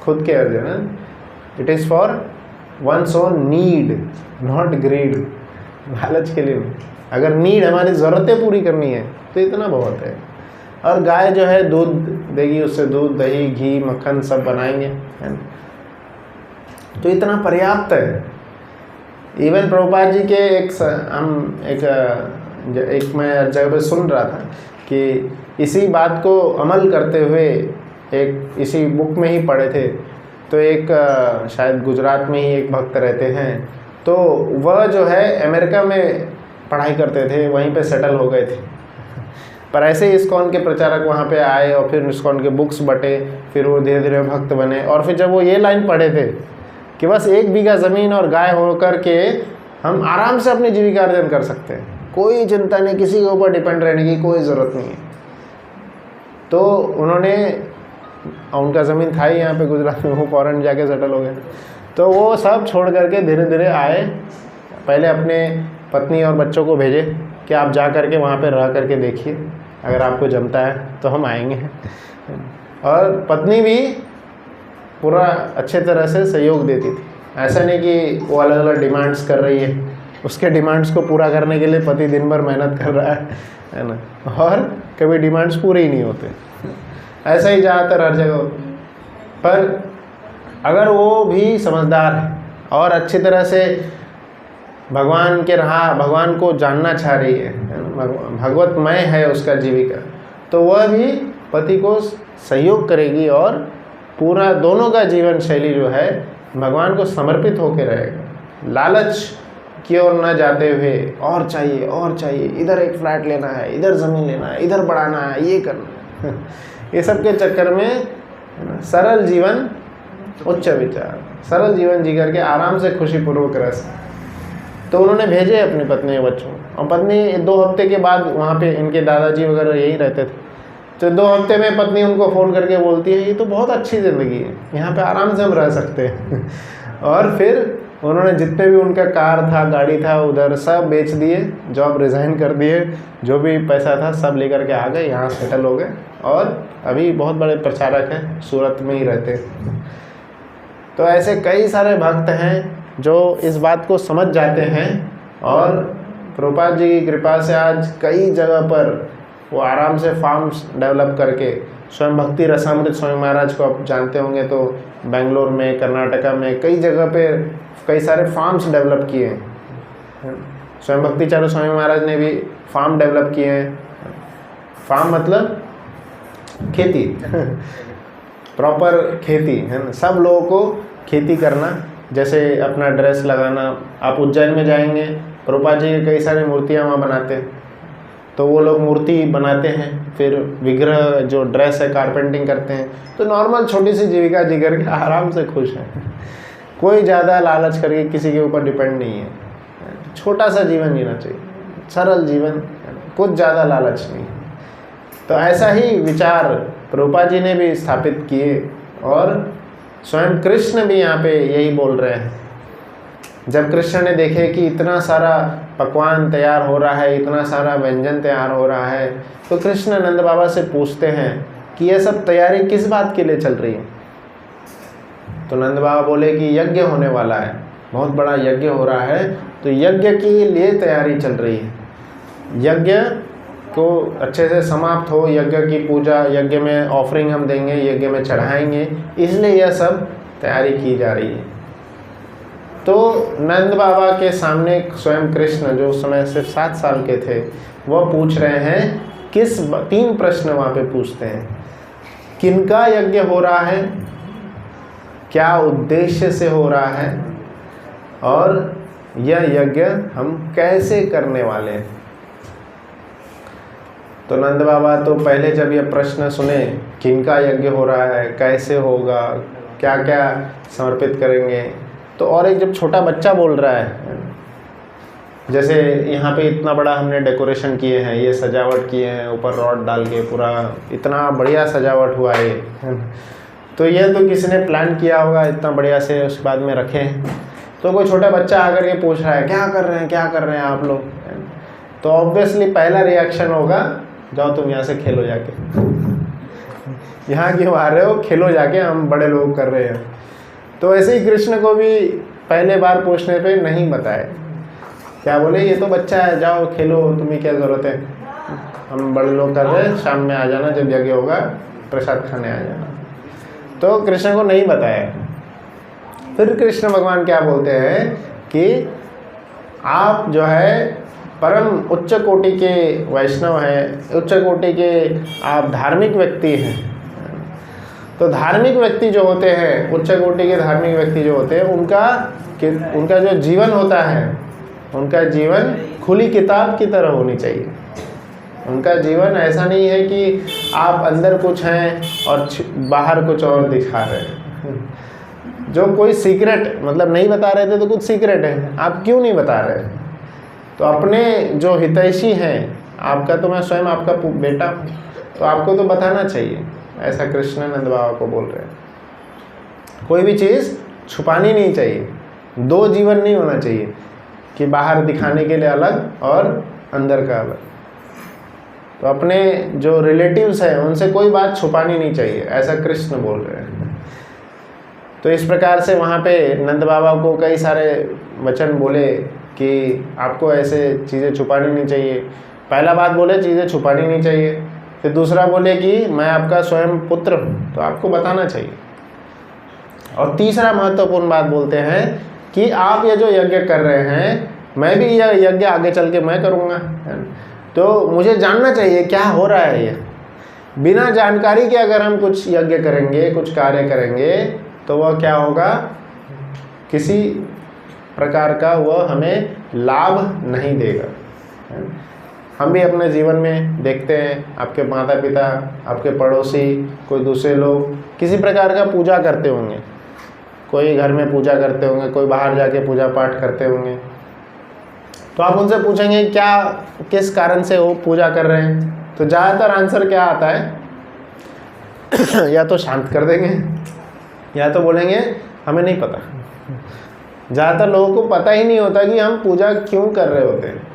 खुद के अर्जन है। It is for one's own need, not greed, लालच के लिए नहीं। अगर नीड हमारी ज़रूरतें पूरी करनी है तो इतना बहुत है। और गाय जो है दूध देगी, उससे दूध, दही, घी, मक्खन सब बनाएंगे, है ना। तो इतना पर्याप्त है। इवन प्रभुपाद जी के एक मैं जगह पे सुन रहा था कि इसी बात को अमल करते हुए एक इसी बुक में ही पढ़े थे। तो एक शायद गुजरात में ही एक भक्त रहते हैं, तो वह जो है अमेरिका में पढ़ाई करते थे, वहीं पे सेटल हो गए थे। पर ऐसे ही इस्कॉन के प्रचारक वहाँ पे आए और फिर इस्कॉन के बुक्स बटे, फिर वो धीरे धीरे भक्त बने। और फिर जब वो ये लाइन पढ़े थे कि बस 1 बीघा ज़मीन और गाय होकर के हम आराम से अपनी जीविका अर्जन कर सकते हैं, कोई चिंता नहीं, किसी के ऊपर डिपेंड रहने की कोई ज़रूरत नहीं है। तो उन्होंने, उनका ज़मीन था ही यहाँ पे गुजरात में, वो फॉरेन जाके सेटल हो गए। तो वो सब छोड़ करके धीरे धीरे आए, पहले अपने पत्नी और बच्चों को भेजे कि आप जा करके वहाँ पे रह करके देखिए, अगर आपको जमता है तो हम आएंगे। और पत्नी भी पूरा अच्छे तरह से सहयोग देती थी। ऐसा नहीं कि वो अलग अलग डिमांड्स कर रही है, उसके डिमांड्स को पूरा करने के लिए पति दिन भर मेहनत कर रहा है ना, और कभी डिमांड्स पूरे ही नहीं होते। ऐसा ही ज़्यादातर हर जगह होता है। पर अगर वो भी समझदार है और अच्छी तरह से भगवान के राह, भगवान को जानना चाह रही है, भगवतमय है उसका जीविका, तो वह भी पति को सहयोग करेगी और पूरा दोनों का जीवन शैली जो है भगवान को समर्पित होकर रहेगा। लालच की ओर न जाते हुए और चाहिए और चाहिए, इधर एक फ्लैट लेना है, इधर ज़मीन लेना है, इधर बढ़ाना है, ये करना है ये सब के चक्कर में सरल जीवन, उच्च विचार, सरल जीवन जी करके आराम से खुशीपूर्वक रह सकते। तो उन्होंने भेजे अपनी पत्नी और बच्चों, और पत्नी 2 हफ्ते के बाद वहाँ पे इनके दादाजी वगैरह यही रहते थे। तो 2 हफ्ते में पत्नी उनको फ़ोन करके बोलती है ये तो बहुत अच्छी ज़िंदगी है, यहाँ पे आराम से हम रह सकते हैं और फिर उन्होंने जितने भी उनका कार था, गाड़ी था, उधर सब बेच दिए, जॉब रिज़ाइन कर दिए, जो भी पैसा था सब लेकर के आ गए, यहाँ सेटल हो गए और अभी बहुत बड़े प्रचारक हैं, सूरत में ही रहते हैं। तो ऐसे कई सारे भक्त हैं जो इस बात को समझ जाते हैं और प्रभुपाद जी की कृपा से आज कई जगह पर वो आराम से फार्म्स डेवलप करके, स्वयं भक्ति रसामृत स्वामी महाराज को आप जानते होंगे, तो बेंगलोर में, कर्नाटका में कई जगह पे कई सारे फार्म्स डेवलप किए हैं। स्वयं भक्ति चारू स्वामी महाराज ने भी फार्म डेवलप किए हैं। फार्म मतलब खेती प्रॉपर खेती है ना, सब लोगों को खेती करना, जैसे अपना ड्रेस लगाना। आप उज्जैन में जाएंगे, प्रभुपाद जी के कई सारी मूर्तियाँ वहाँ बनाते हैं, तो वो लोग मूर्ति बनाते हैं, फिर विग्रह जो ड्रेस है कारपेंटिंग करते हैं। तो नॉर्मल छोटी सी जीविका जी करके आराम से खुश हैं, कोई ज़्यादा लालच करके किसी के ऊपर डिपेंड नहीं है। छोटा सा जीवन जीना चाहिए, सरल जीवन, कुछ ज़्यादा लालच नहीं। तो ऐसा ही विचार प्रभुपाद जी ने भी स्थापित किए और स्वयं कृष्ण भी यहाँ पे यही बोल रहे हैं। जब कृष्ण ने देखे कि इतना सारा पकवान तैयार हो रहा है, इतना सारा व्यंजन तैयार हो रहा है, तो कृष्ण नंद बाबा से पूछते हैं कि ये सब तैयारी किस बात के लिए चल रही है। तो नंद बाबा बोले कि यज्ञ होने वाला है, बहुत बड़ा यज्ञ हो रहा है, तो यज्ञ के लिए तैयारी चल रही है। यज्ञ को अच्छे से समाप्त हो, यज्ञ की पूजा, यज्ञ में ऑफरिंग हम देंगे, यज्ञ में चढ़ाएंगे, इसलिए यह सब तैयारी की जा रही है। तो नंद बाबा के सामने स्वयं कृष्ण, जो उस समय सिर्फ 7 साल के थे, वह पूछ रहे हैं 3 प्रश्न वहाँ पे पूछते हैं। किनका यज्ञ हो रहा है, क्या उद्देश्य से हो रहा है, और यह यज्ञ हम कैसे करने वाले हैं। तो नंद बाबा तो पहले जब यह प्रश्न सुने, किनका यज्ञ हो रहा है, कैसे होगा, क्या क्या समर्पित करेंगे, तो और एक जब छोटा बच्चा बोल रहा है, जैसे यहाँ पे इतना बड़ा हमने डेकोरेशन किए हैं, ये सजावट किए हैं, ऊपर रॉड डाल के पूरा इतना बढ़िया सजावट हुआ है, तो यह तो किसी ने प्लान किया होगा इतना बढ़िया से, उसके बाद में रखे हैं। तो कोई छोटा बच्चा आकर के पूछ रहा है क्या कर रहे हैं, क्या कर रहे हैं आप लोग, तो ऑब्वियसली पहला रिएक्शन होगा, जाओ तुम यहाँ से खेलो जाके, यहाँ क्यों आ रहे हो, खेलो जाके, हम बड़े लोग कर रहे हैं। तो ऐसे ही कृष्ण को भी पहले बार पूछने पे नहीं बताए, क्या बोले, ये तो बच्चा है, जाओ खेलो, तुम्हें क्या ज़रूरत है, हम बड़े लोग कर रहे हैं, शाम में आ जाना, जब यज्ञ होगा प्रसाद खाने आ जाना। तो कृष्ण को नहीं बताया। फिर कृष्ण भगवान क्या बोलते हैं कि आप जो है परम उच्च कोटि के वैष्णव हैं, उच्च कोटि के आप धार्मिक व्यक्ति हैं। तो धार्मिक व्यक्ति जो होते हैं, उच्च कोटि के धार्मिक व्यक्ति जो होते हैं, उनका जो जीवन होता है, उनका जीवन खुली किताब की तरह होनी चाहिए। उनका जीवन ऐसा नहीं है कि आप अंदर कुछ हैं और बाहर कुछ और दिखा रहे हैं। जो कोई सीक्रेट मतलब नहीं बता रहे थे तो कुछ सीक्रेट है, आप क्यों नहीं बता रहे? तो अपने जो हितैषी हैं, आपका तो मैं स्वयं आपका बेटा हूँ, तो आपको तो बताना चाहिए। ऐसा कृष्ण नंद बाबा को बोल रहे हैं। कोई भी चीज़ छुपानी नहीं चाहिए, 2 जीवन नहीं होना चाहिए कि बाहर दिखाने के लिए अलग और अंदर का अलग। तो अपने जो रिलेटिव्स हैं उनसे कोई बात छुपानी नहीं चाहिए, ऐसा कृष्ण बोल रहे हैं। तो इस प्रकार से वहाँ पे नंद बाबा को कई सारे वचन बोले कि आपको ऐसे चीज़ें छुपानी नहीं चाहिए। पहला बात बोले चीज़ें छुपानी नहीं चाहिए, फिर दूसरा बोले कि मैं आपका स्वयं पुत्र हूँ, तो आपको बताना चाहिए। और तीसरा महत्वपूर्ण बात बोलते हैं कि आप ये जो यज्ञ कर रहे हैं, मैं भी यह यज्ञ आगे चल के मैं करूँगा, तो मुझे जानना चाहिए क्या हो रहा है। ये बिना जानकारी के अगर हम कुछ यज्ञ करेंगे, कुछ कार्य करेंगे, तो वह क्या होगा, किसी प्रकार का वह हमें लाभ नहीं देगा। हम भी अपने जीवन में देखते हैं, आपके माता पिता, आपके पड़ोसी, कोई दूसरे लोग किसी प्रकार का पूजा करते होंगे, कोई घर में पूजा करते होंगे, कोई बाहर जाके पूजा पाठ करते होंगे। तो आप उनसे पूछेंगे क्या, किस कारण से वो पूजा कर रहे हैं, तो ज़्यादातर आंसर क्या आता है या तो शांत कर देंगे, या तो बोलेंगे हमें नहीं पता, ज़्यादातर लोगों को पता ही नहीं होता कि हम पूजा क्यों कर रहे होते हैं।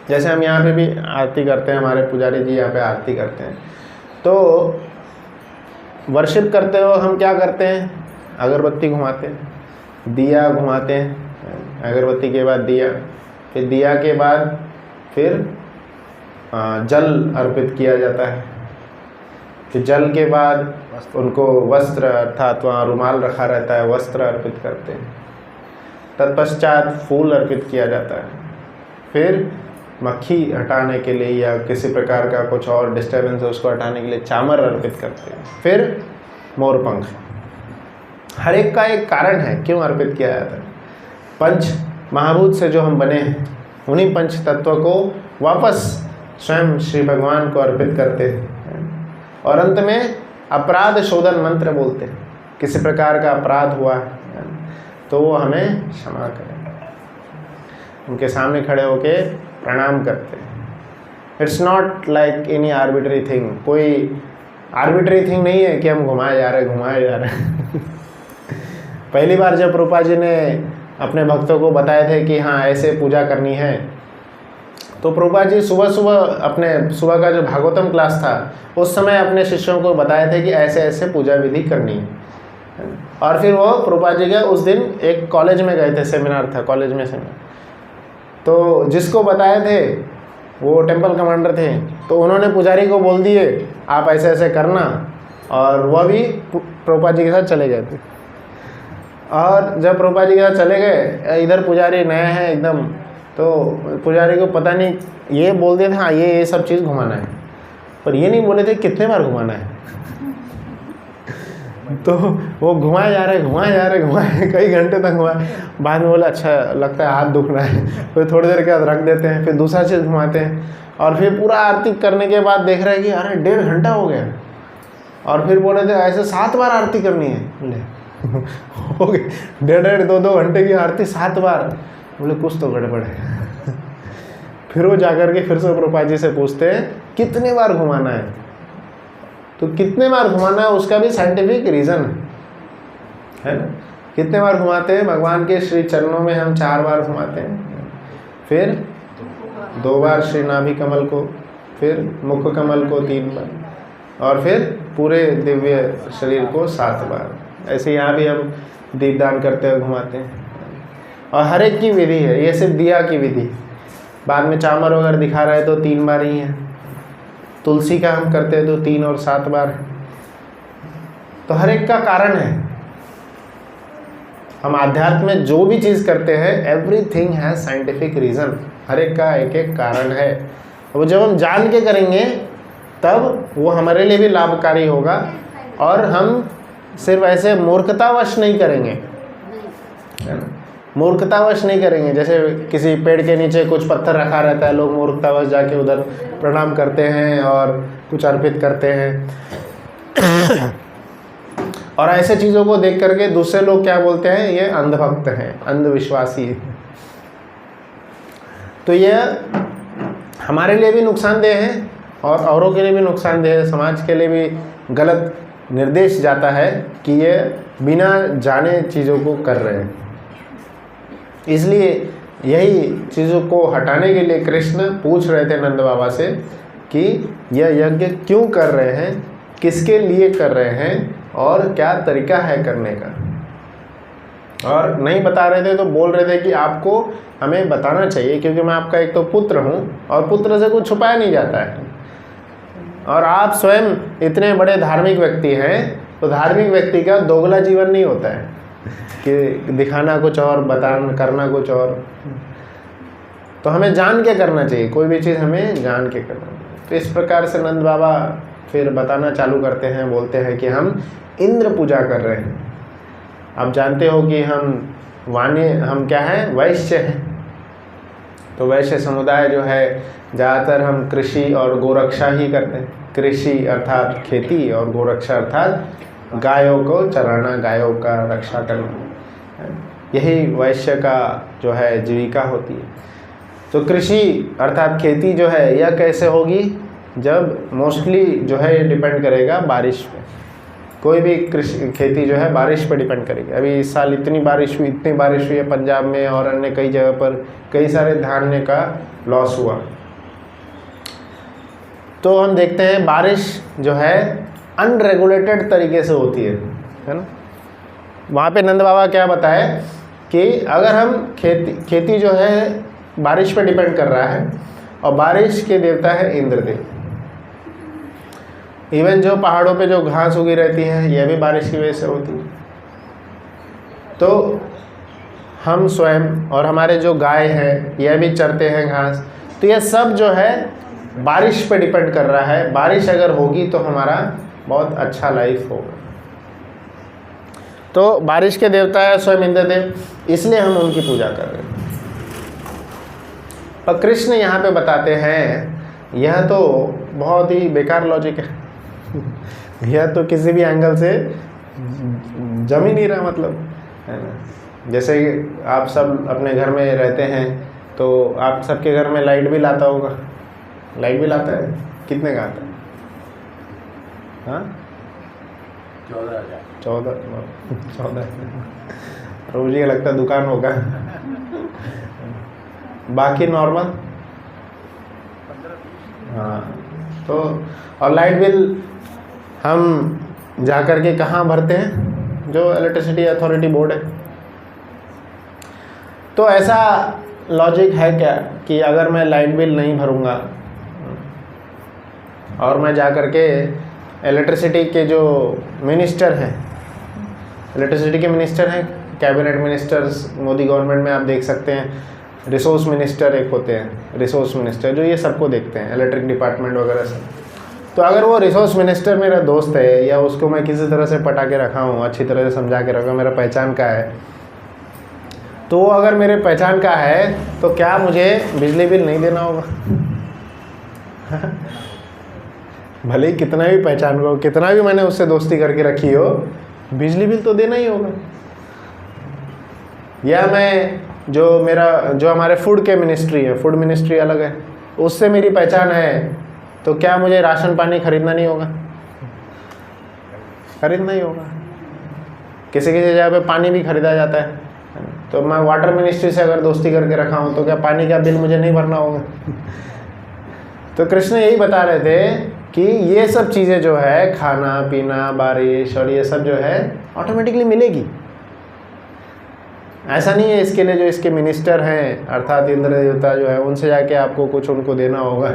जैसे हम यहाँ पे भी आरती करते हैं, हमारे पुजारी जी यहाँ पे आरती करते हैं, तो वर्शिप करते हो हम क्या करते हैं, अगरबत्ती घुमाते हैं, दिया घुमाते हैं, अगरबत्ती के बाद दिया, फिर दिया के बाद फिर जल अर्पित किया जाता है, फिर जल के बाद उनको वस्त्र अर्थात वहाँ रुमाल रखा रहता है, वस्त्र अर्पित करते हैं, तत्पश्चात फूल अर्पित किया जाता है, फिर मक्खी हटाने के लिए या किसी प्रकार का कुछ और डिस्टर्बेंस है उसको हटाने के लिए चामर अर्पित करते हैं, फिर मोरपंख। हर एक का एक कारण है क्यों अर्पित किया जाता है। पंच महाभूत से जो हम बने हैं उन्हीं पंच तत्व को वापस स्वयं श्री भगवान को अर्पित करते हैं और अंत में अपराध शोधन मंत्र बोलते हैं। किसी प्रकार का अपराध हुआ है तो वो हमें क्षमा करें, उनके सामने खड़े होके प्रणाम करते हैं। It's not like any arbitrary thing, कोई आर्बिट्री थिंग नहीं है कि हम घुमाए जा रहे हैं। पहली बार जब प्रभुपाद जी ने अपने भक्तों को बताए थे कि हाँ ऐसे पूजा करनी है, तो प्रभुपाद जी सुबह सुबह का जो भागवतम क्लास था उस समय अपने शिष्यों को बताए थे कि ऐसे ऐसे पूजा विधि करनी है। और फिर वो प्रभुपाद जी के उस दिन एक कॉलेज में गए थे, सेमिनार था कॉलेज में सेमिनार, तो जिसको बताए थे वो टेम्पल कमांडर थे, तो उन्होंने पुजारी को बोल दिए आप ऐसे ऐसे करना, और वह भी प्रभुपाद जी के साथ चले गए थे। और जब प्रभुपाद जी के साथ चले गए, इधर पुजारी नया है एकदम, तो पुजारी को पता नहीं, ये बोल दिए थे हाँ ये सब चीज़ घुमाना है, पर ये नहीं बोले थे कितने बार घुमाना है। तो वो घुमाए जा रहे कई घंटे तक घुमाए। बाद में बोला अच्छा लगता है हाथ दुख रहा है, फिर थोड़ी देर के बाद रख देते हैं, फिर दूसरा चीज़ घुमाते हैं, और फिर पूरा आरती करने के बाद देख रहे हैं कि अरे 1.5 घंटा हो गया, और फिर बोले थे ऐसे 7 बार आरती करनी है। बोले हो गए 1.5 2 घंटे की आरती 7 बार। बोले कुछ तो गड़बड़ है। फिर वो जाकर के फिर से प्रभुपाद जी से पूछते हैं कितने बार घुमाना है, तो कितने बार घुमाना है उसका भी साइंटिफिक रीज़न है ना। कितने बार घुमाते हैं, भगवान के श्री चरणों में हम 4 बार घुमाते हैं, फिर 2 बार श्री नाभि कमल को, फिर मुख कमल को 3 बार, और फिर पूरे दिव्य शरीर को 7 बार। ऐसे यहाँ भी हम दीपदान करते हुए घुमाते हैं, और हर एक की विधि है, ये सिर्फ दिया की विधि। बाद में चामर वगैरह दिखा रहे तो 3 बार ही है, तुलसी का हम करते हैं तो 3 और 7 बार। तो हर एक का कारण है। हम आध्यात्म में जो भी चीज़ करते हैं एवरीथिंग हैज साइंटिफिक रीज़न, हर एक का एक एक कारण है। वो जब हम जान के करेंगे तब वो हमारे लिए भी लाभकारी होगा, और हम सिर्फ ऐसे मूर्खतावश नहीं करेंगे, है ना, मूर्खतावश नहीं करेंगे। जैसे किसी पेड़ के नीचे कुछ पत्थर रखा रहता है, लोग मूर्खतावश जाके उधर प्रणाम करते हैं और कुछ अर्पित करते हैं। और ऐसे चीज़ों को देख करके दूसरे लोग क्या बोलते हैं, ये अंधभक्त हैं, अंधविश्वासी हैं। तो ये हमारे लिए भी नुकसानदेह है और औरों के लिए भी नुकसानदेह है, समाज के लिए भी गलत निर्देश जाता है कि ये बिना जाने चीज़ों को कर रहे हैं। इसलिए यही चीज़ों को हटाने के लिए कृष्ण पूछ रहे थे नंद बाबा से कि यह यज्ञ क्यों कर रहे हैं, किसके लिए कर रहे हैं, और क्या तरीका है करने का। और नहीं बता रहे थे तो बोल रहे थे कि आपको हमें बताना चाहिए, क्योंकि मैं आपका एक तो पुत्र हूँ और पुत्र से कुछ छुपाया नहीं जाता है। और आप स्वयं इतने बड़े धार्मिक व्यक्ति हैं, तो धार्मिक व्यक्ति का दोगला जीवन नहीं होता है कि दिखाना कुछ और बताना करना कुछ और। तो हमें जान के करना चाहिए, कोई भी चीज़ हमें जान के करना चाहिए। तो इस प्रकार से नंद बाबा फिर बताना चालू करते हैं, बोलते हैं कि हम इंद्र पूजा कर रहे हैं। आप जानते हो कि हम क्या हैं, वैश्य हैं। तो वैश्य समुदाय जो है ज़्यादातर हम कृषि और गोरक्षा ही करते हैं। कृषि अर्थात खेती और गोरक्षा अर्थात गायों को चराना, गायों का रक्षा करना, यही वैश्य का जो है जीविका होती है। तो कृषि अर्थात खेती जो है यह कैसे होगी, जब मोस्टली जो है ये डिपेंड करेगा बारिश पे। कोई भी कृषि खेती जो है बारिश पर डिपेंड करेगी। अभी इस साल इतनी बारिश हुई है पंजाब में और अन्य कई जगह पर, कई सारे धान्य का लॉस हुआ। तो हम देखते हैं बारिश जो है अनरेगुलेटेड तरीके से होती है ना। वहाँ पे नंद बाबा क्या बताए कि अगर हम खेती जो है बारिश पे डिपेंड कर रहा है और बारिश के देवता है इंद्रदेव। इवन जो पहाड़ों पे जो घास उगी रहती है यह भी बारिश की वजह से होती है। तो हम स्वयं और हमारे जो गाय हैं यह भी चरते हैं घास। तो यह सब जो है बारिश पे डिपेंड कर रहा है। बारिश अगर होगी तो हमारा बहुत अच्छा लाइफ होगा। तो बारिश के देवता है स्वयं इंद्रदेव, इसलिए हम उनकी पूजा कर रहे हैं। पर कृष्ण यहाँ पे बताते हैं यह तो बहुत ही बेकार लॉजिक है यह तो किसी भी एंगल से जम ही नहीं रहा, मतलब है ना। जैसे आप सब अपने घर में रहते हैं तो आप सबके घर में लाइट बिल आता होगा। लाइट बिल आता है, कितने का आता है? हाँ 14 रोज ये लगता है दुकान होगा बाकी नॉर्मल। हाँ, तो और लाइट बिल हम जा कर के कहाँ भरते हैं? जो इलेक्ट्रिसिटी अथॉरिटी बोर्ड है। तो ऐसा लॉजिक है क्या कि अगर मैं लाइट बिल नहीं भरूंगा और मैं जा कर के इलेक्ट्रिसिटी के जो मिनिस्टर हैं, इलेक्ट्रिसिटी के मिनिस्टर हैं, कैबिनेट मिनिस्टर्स मोदी गवर्नमेंट में आप देख सकते हैं, रिसोर्स मिनिस्टर एक होते हैं, रिसोर्स मिनिस्टर जो ये सबको देखते हैं, इलेक्ट्रिक डिपार्टमेंट वगैरह सब। तो अगर वो रिसोर्स मिनिस्टर मेरा दोस्त है या उसको मैं किसी तरह से पटा के रखा हूँ, अच्छी तरह से समझा के रखा, मेरा पहचान का है, तो वो अगर मेरे पहचान का है तो क्या मुझे बिजली बिल नहीं देना होगा? भले ही कितना भी पहचान हो, कितना भी मैंने उससे दोस्ती करके रखी हो, बिजली बिल तो देना ही होगा। या मैं जो हमारे फूड के मिनिस्ट्री है, फूड मिनिस्ट्री अलग है, उससे मेरी पहचान है, तो क्या मुझे राशन पानी खरीदना नहीं होगा? खरीदना ही होगा। किसी किसी जगह पे पानी भी खरीदा जाता है, तो मैं वाटर मिनिस्ट्री से अगर दोस्ती करके रखा हूँ तो क्या पानी का बिल मुझे नहीं भरना होगा? तो कृष्ण यही बता रहे थे कि ये सब चीज़ें जो है, खाना पीना, बारिश और ये सब जो है ऑटोमेटिकली मिलेगी। ऐसा नहीं है इसके लिए जो इसके मिनिस्टर हैं अर्थात इंद्र देवता जो है उनसे जाके आपको कुछ उनको देना होगा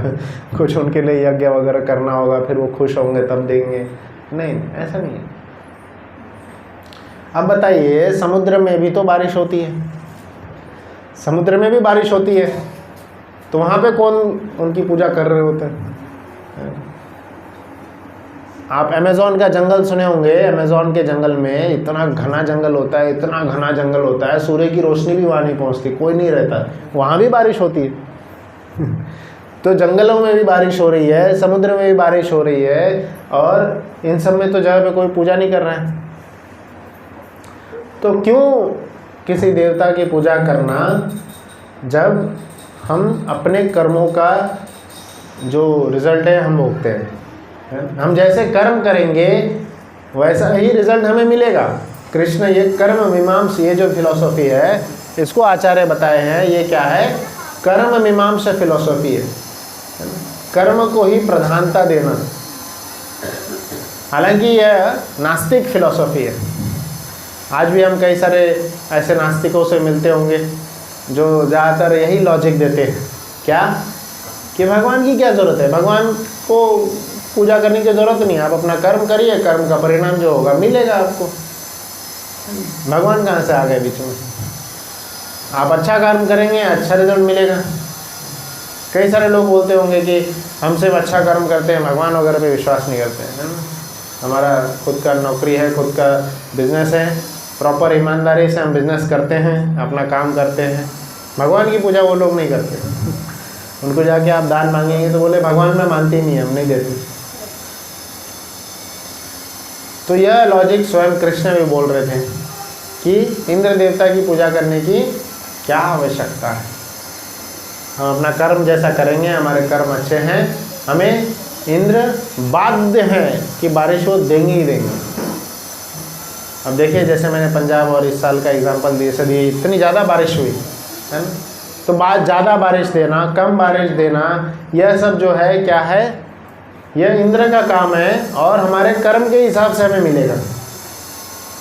कुछ उनके लिए यज्ञ वगैरह करना होगा, फिर वो खुश होंगे तब देंगे। नहीं, ऐसा नहीं है। अब बताइए, समुद्र में भी तो बारिश होती है, समुद्र में भी बारिश होती है, तो वहाँ पे कौन उनकी पूजा कर रहे होते हैं? आप अमेज़न का जंगल सुने होंगे, अमेज़न के जंगल में इतना घना जंगल होता है, इतना घना जंगल होता है, सूर्य की रोशनी भी वहाँ नहीं पहुँचती, कोई नहीं रहता, वहाँ भी बारिश होती है तो जंगलों में भी बारिश हो रही है, समुद्र में भी बारिश हो रही है, और इन सब में तो जगह पे कोई पूजा नहीं कर रहा है। तो क्यों किसी देवता की पूजा करना जब हम अपने कर्मों का जो रिजल्ट है हम भोगते हैं? हम जैसे कर्म करेंगे वैसा ही रिजल्ट हमें मिलेगा। कृष्ण ये कर्म मीमांस, ये जो फिलॉसफी है इसको आचार्य बताए हैं, ये क्या है? कर्म मीमांसा फिलॉसफी है, कर्म को ही प्रधानता देना। हालांकि यह नास्तिक फिलॉसफी है। आज भी हम कई सारे ऐसे नास्तिकों से मिलते होंगे जो ज़्यादातर यही लॉजिक देते हैं, क्या कि भगवान की क्या ज़रूरत है, भगवान को पूजा करने की ज़रूरत नहीं है, आप अपना कर्म करिए, कर्म का परिणाम जो होगा मिलेगा आपको। भगवान कहाँ से आ गए बीच में? आप अच्छा कर्म करेंगे, अच्छा रिजल्ट मिलेगा। कई सारे लोग बोलते होंगे कि हम सिर्फ अच्छा कर्म करते हैं, भगवान वगैरह पे विश्वास नहीं करते हैं, है ना। हमारा खुद का नौकरी है, खुद का बिजनेस है, प्रॉपर ईमानदारी से हम बिजनेस करते हैं, अपना काम करते हैं। भगवान की पूजा वो लोग नहीं करते। उनको जाके आप दान मांगेंगे तो बोले भगवान में मानती नहीं है, हम नहीं देते। तो यह लॉजिक स्वयं कृष्ण भी बोल रहे थे कि इंद्र देवता की पूजा करने की क्या आवश्यकता है। हम अपना कर्म जैसा करेंगे, हमारे कर्म अच्छे हैं, हमें इंद्र बाध्य हैं कि बारिश वो देंगे ही देंगे। अब देखिए जैसे मैंने पंजाब और इस साल का एग्जांपल दिए से दिए, इतनी ज़्यादा बारिश हुई है ना, तो ज़्यादा बारिश देना, कम बारिश देना, यह सब जो है क्या है, यह इंद्र का काम है और हमारे कर्म के हिसाब से हमें मिलेगा।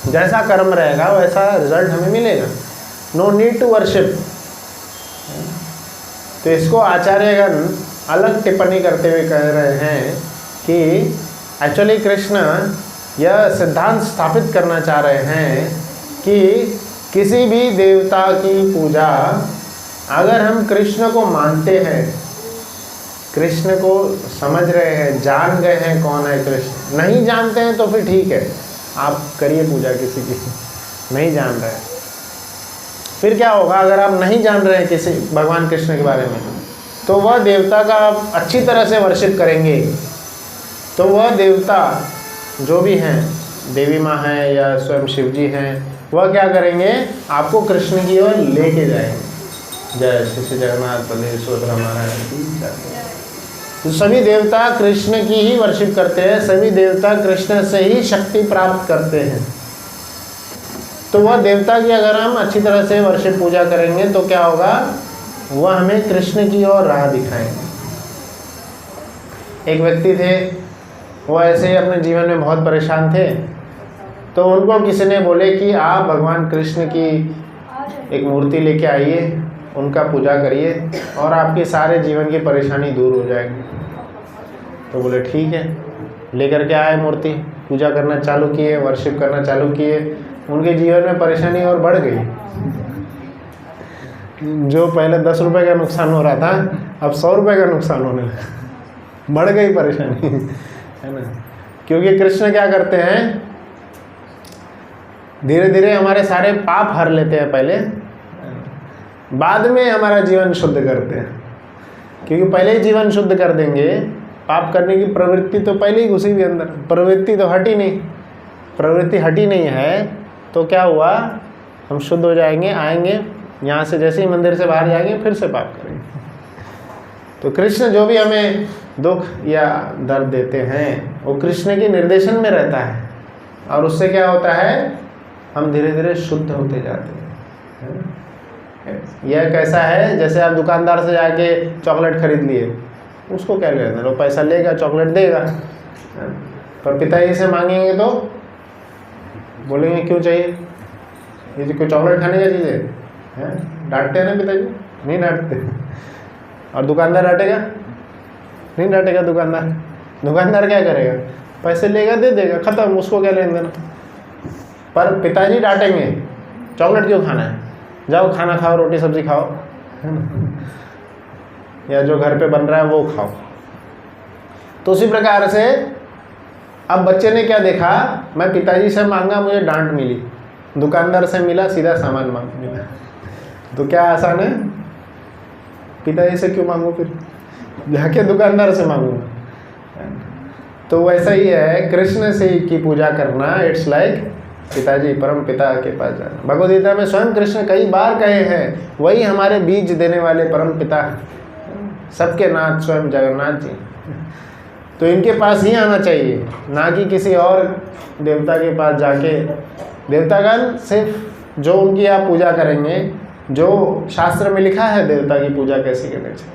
जैसा कर्म रहेगा वैसा रिजल्ट हमें मिलेगा। No need to worship. तो इसको आचार्यगण अलग टिप्पणी करते हुए कह रहे हैं कि एक्चुअली कृष्ण यह सिद्धांत स्थापित करना चाह रहे हैं कि किसी भी देवता की पूजा, अगर हम कृष्ण को मानते हैं, कृष्ण को समझ रहे हैं, जान गए हैं कौन है कृष्ण, नहीं जानते हैं तो फिर ठीक है, आप करिए पूजा किसी की, नहीं जान रहे। फिर क्या होगा अगर आप नहीं जान रहे हैं किसी भगवान कृष्ण के बारे में, तो वह देवता का आप अच्छी तरह से वर्शिप करेंगे तो वह देवता जो भी हैं, देवी माँ हैं या स्वयं शिव जी हैं, वह क्या करेंगे, आपको कृष्ण की ओर लेके जाएंगे। जय श्री जगन्नाथ बलदेव सुभद्रा महाराज की जय। तो सभी देवता कृष्ण की ही वर्शिप करते हैं, सभी देवता कृष्ण से ही शक्ति प्राप्त करते हैं। तो वह देवता की अगर हम अच्छी तरह से वर्शिप पूजा करेंगे तो क्या होगा, वह हमें कृष्ण की ओर राह दिखाएंगे। एक व्यक्ति थे, वो ऐसे ही अपने जीवन में बहुत परेशान थे, तो उनको किसी ने बोले कि आप भगवान कृष्ण की एक मूर्ति लेके आइए, उनका पूजा करिए और आपके सारे जीवन की परेशानी दूर हो जाएगी। तो बोले ठीक है, लेकर के आए मूर्ति, पूजा करना चालू किए, वर्शिप करना चालू किए, उनके जीवन में परेशानी और बढ़ गई। जो पहले 10 रुपये का नुकसान हो रहा था, अब 100 रुपये का नुकसान होने लगा, बढ़ गई परेशानी, है ना। क्योंकि कृष्ण क्या करते हैं, धीरे धीरे हमारे सारे पाप हर लेते हैं पहले, बाद में हमारा जीवन शुद्ध करते हैं। क्योंकि पहले ही जीवन शुद्ध कर देंगे, पाप करने की प्रवृत्ति तो पहले ही घुसी हुई अंदर, प्रवृत्ति तो हटी नहीं, प्रवृत्ति हटी नहीं है तो क्या हुआ, हम शुद्ध हो जाएंगे, आएंगे यहाँ से, जैसे ही मंदिर से बाहर जाएंगे फिर से पाप करेंगे। तो कृष्ण जो भी हमें दुख या दर्द देते हैं वो कृष्ण के निर्देशन में रहता है, और उससे क्या होता है, हम धीरे धीरे शुद्ध होते जाते हैं। यह कैसा है, जैसे आप दुकानदार से जाके चॉकलेट खरीद लिए, उसको क्या लेना, वो पैसा लेगा, चॉकलेट देगा, पर पिताजी से मांगेंगे तो बोलेंगे क्यों चाहिए, ये जो कोई चॉकलेट खाने का चीज़ है, डांटते हैं ना पिताजी, नहीं डांटते। और दुकानदार डांटेगा, नहीं डांटेगा दुकानदार। दुकानदार क्या करेगा, पैसे लेगा, दे देगा, ख़त्म, उसको क्या लेना देना। पर पिताजी डांटेंगे, चॉकलेट क्यों खाना है, जाओ खाना खाओ, रोटी सब्जी खाओ, है ना, या जो घर पे बन रहा है वो खाओ। तो उसी प्रकार से अब बच्चे ने क्या देखा, मैं पिताजी से मांगा, मुझे डांट मिली, दुकानदार से मिला, सीधा सामान मांग मिला, तो क्या आसान है, पिताजी से क्यों मांगू, फिर जाके दुकानदार से मांगूंगा। तो वैसा ही है, कृष्ण से की पूजा करना, इट्स लाइक पिताजी, परम पिता के पास जाना। भगवद गीता में स्वयं कृष्ण कई बार कहे हैं, वही हमारे बीज देने वाले परम पिता, सबके नाथ स्वयं जगन्नाथ जी। तो इनके पास ही आना चाहिए, ना कि किसी और देवता के पास जाके। देवतागण सिर्फ जो उनकी आप पूजा करेंगे, जो शास्त्र में लिखा है देवता की पूजा कैसे करनी चाहिए,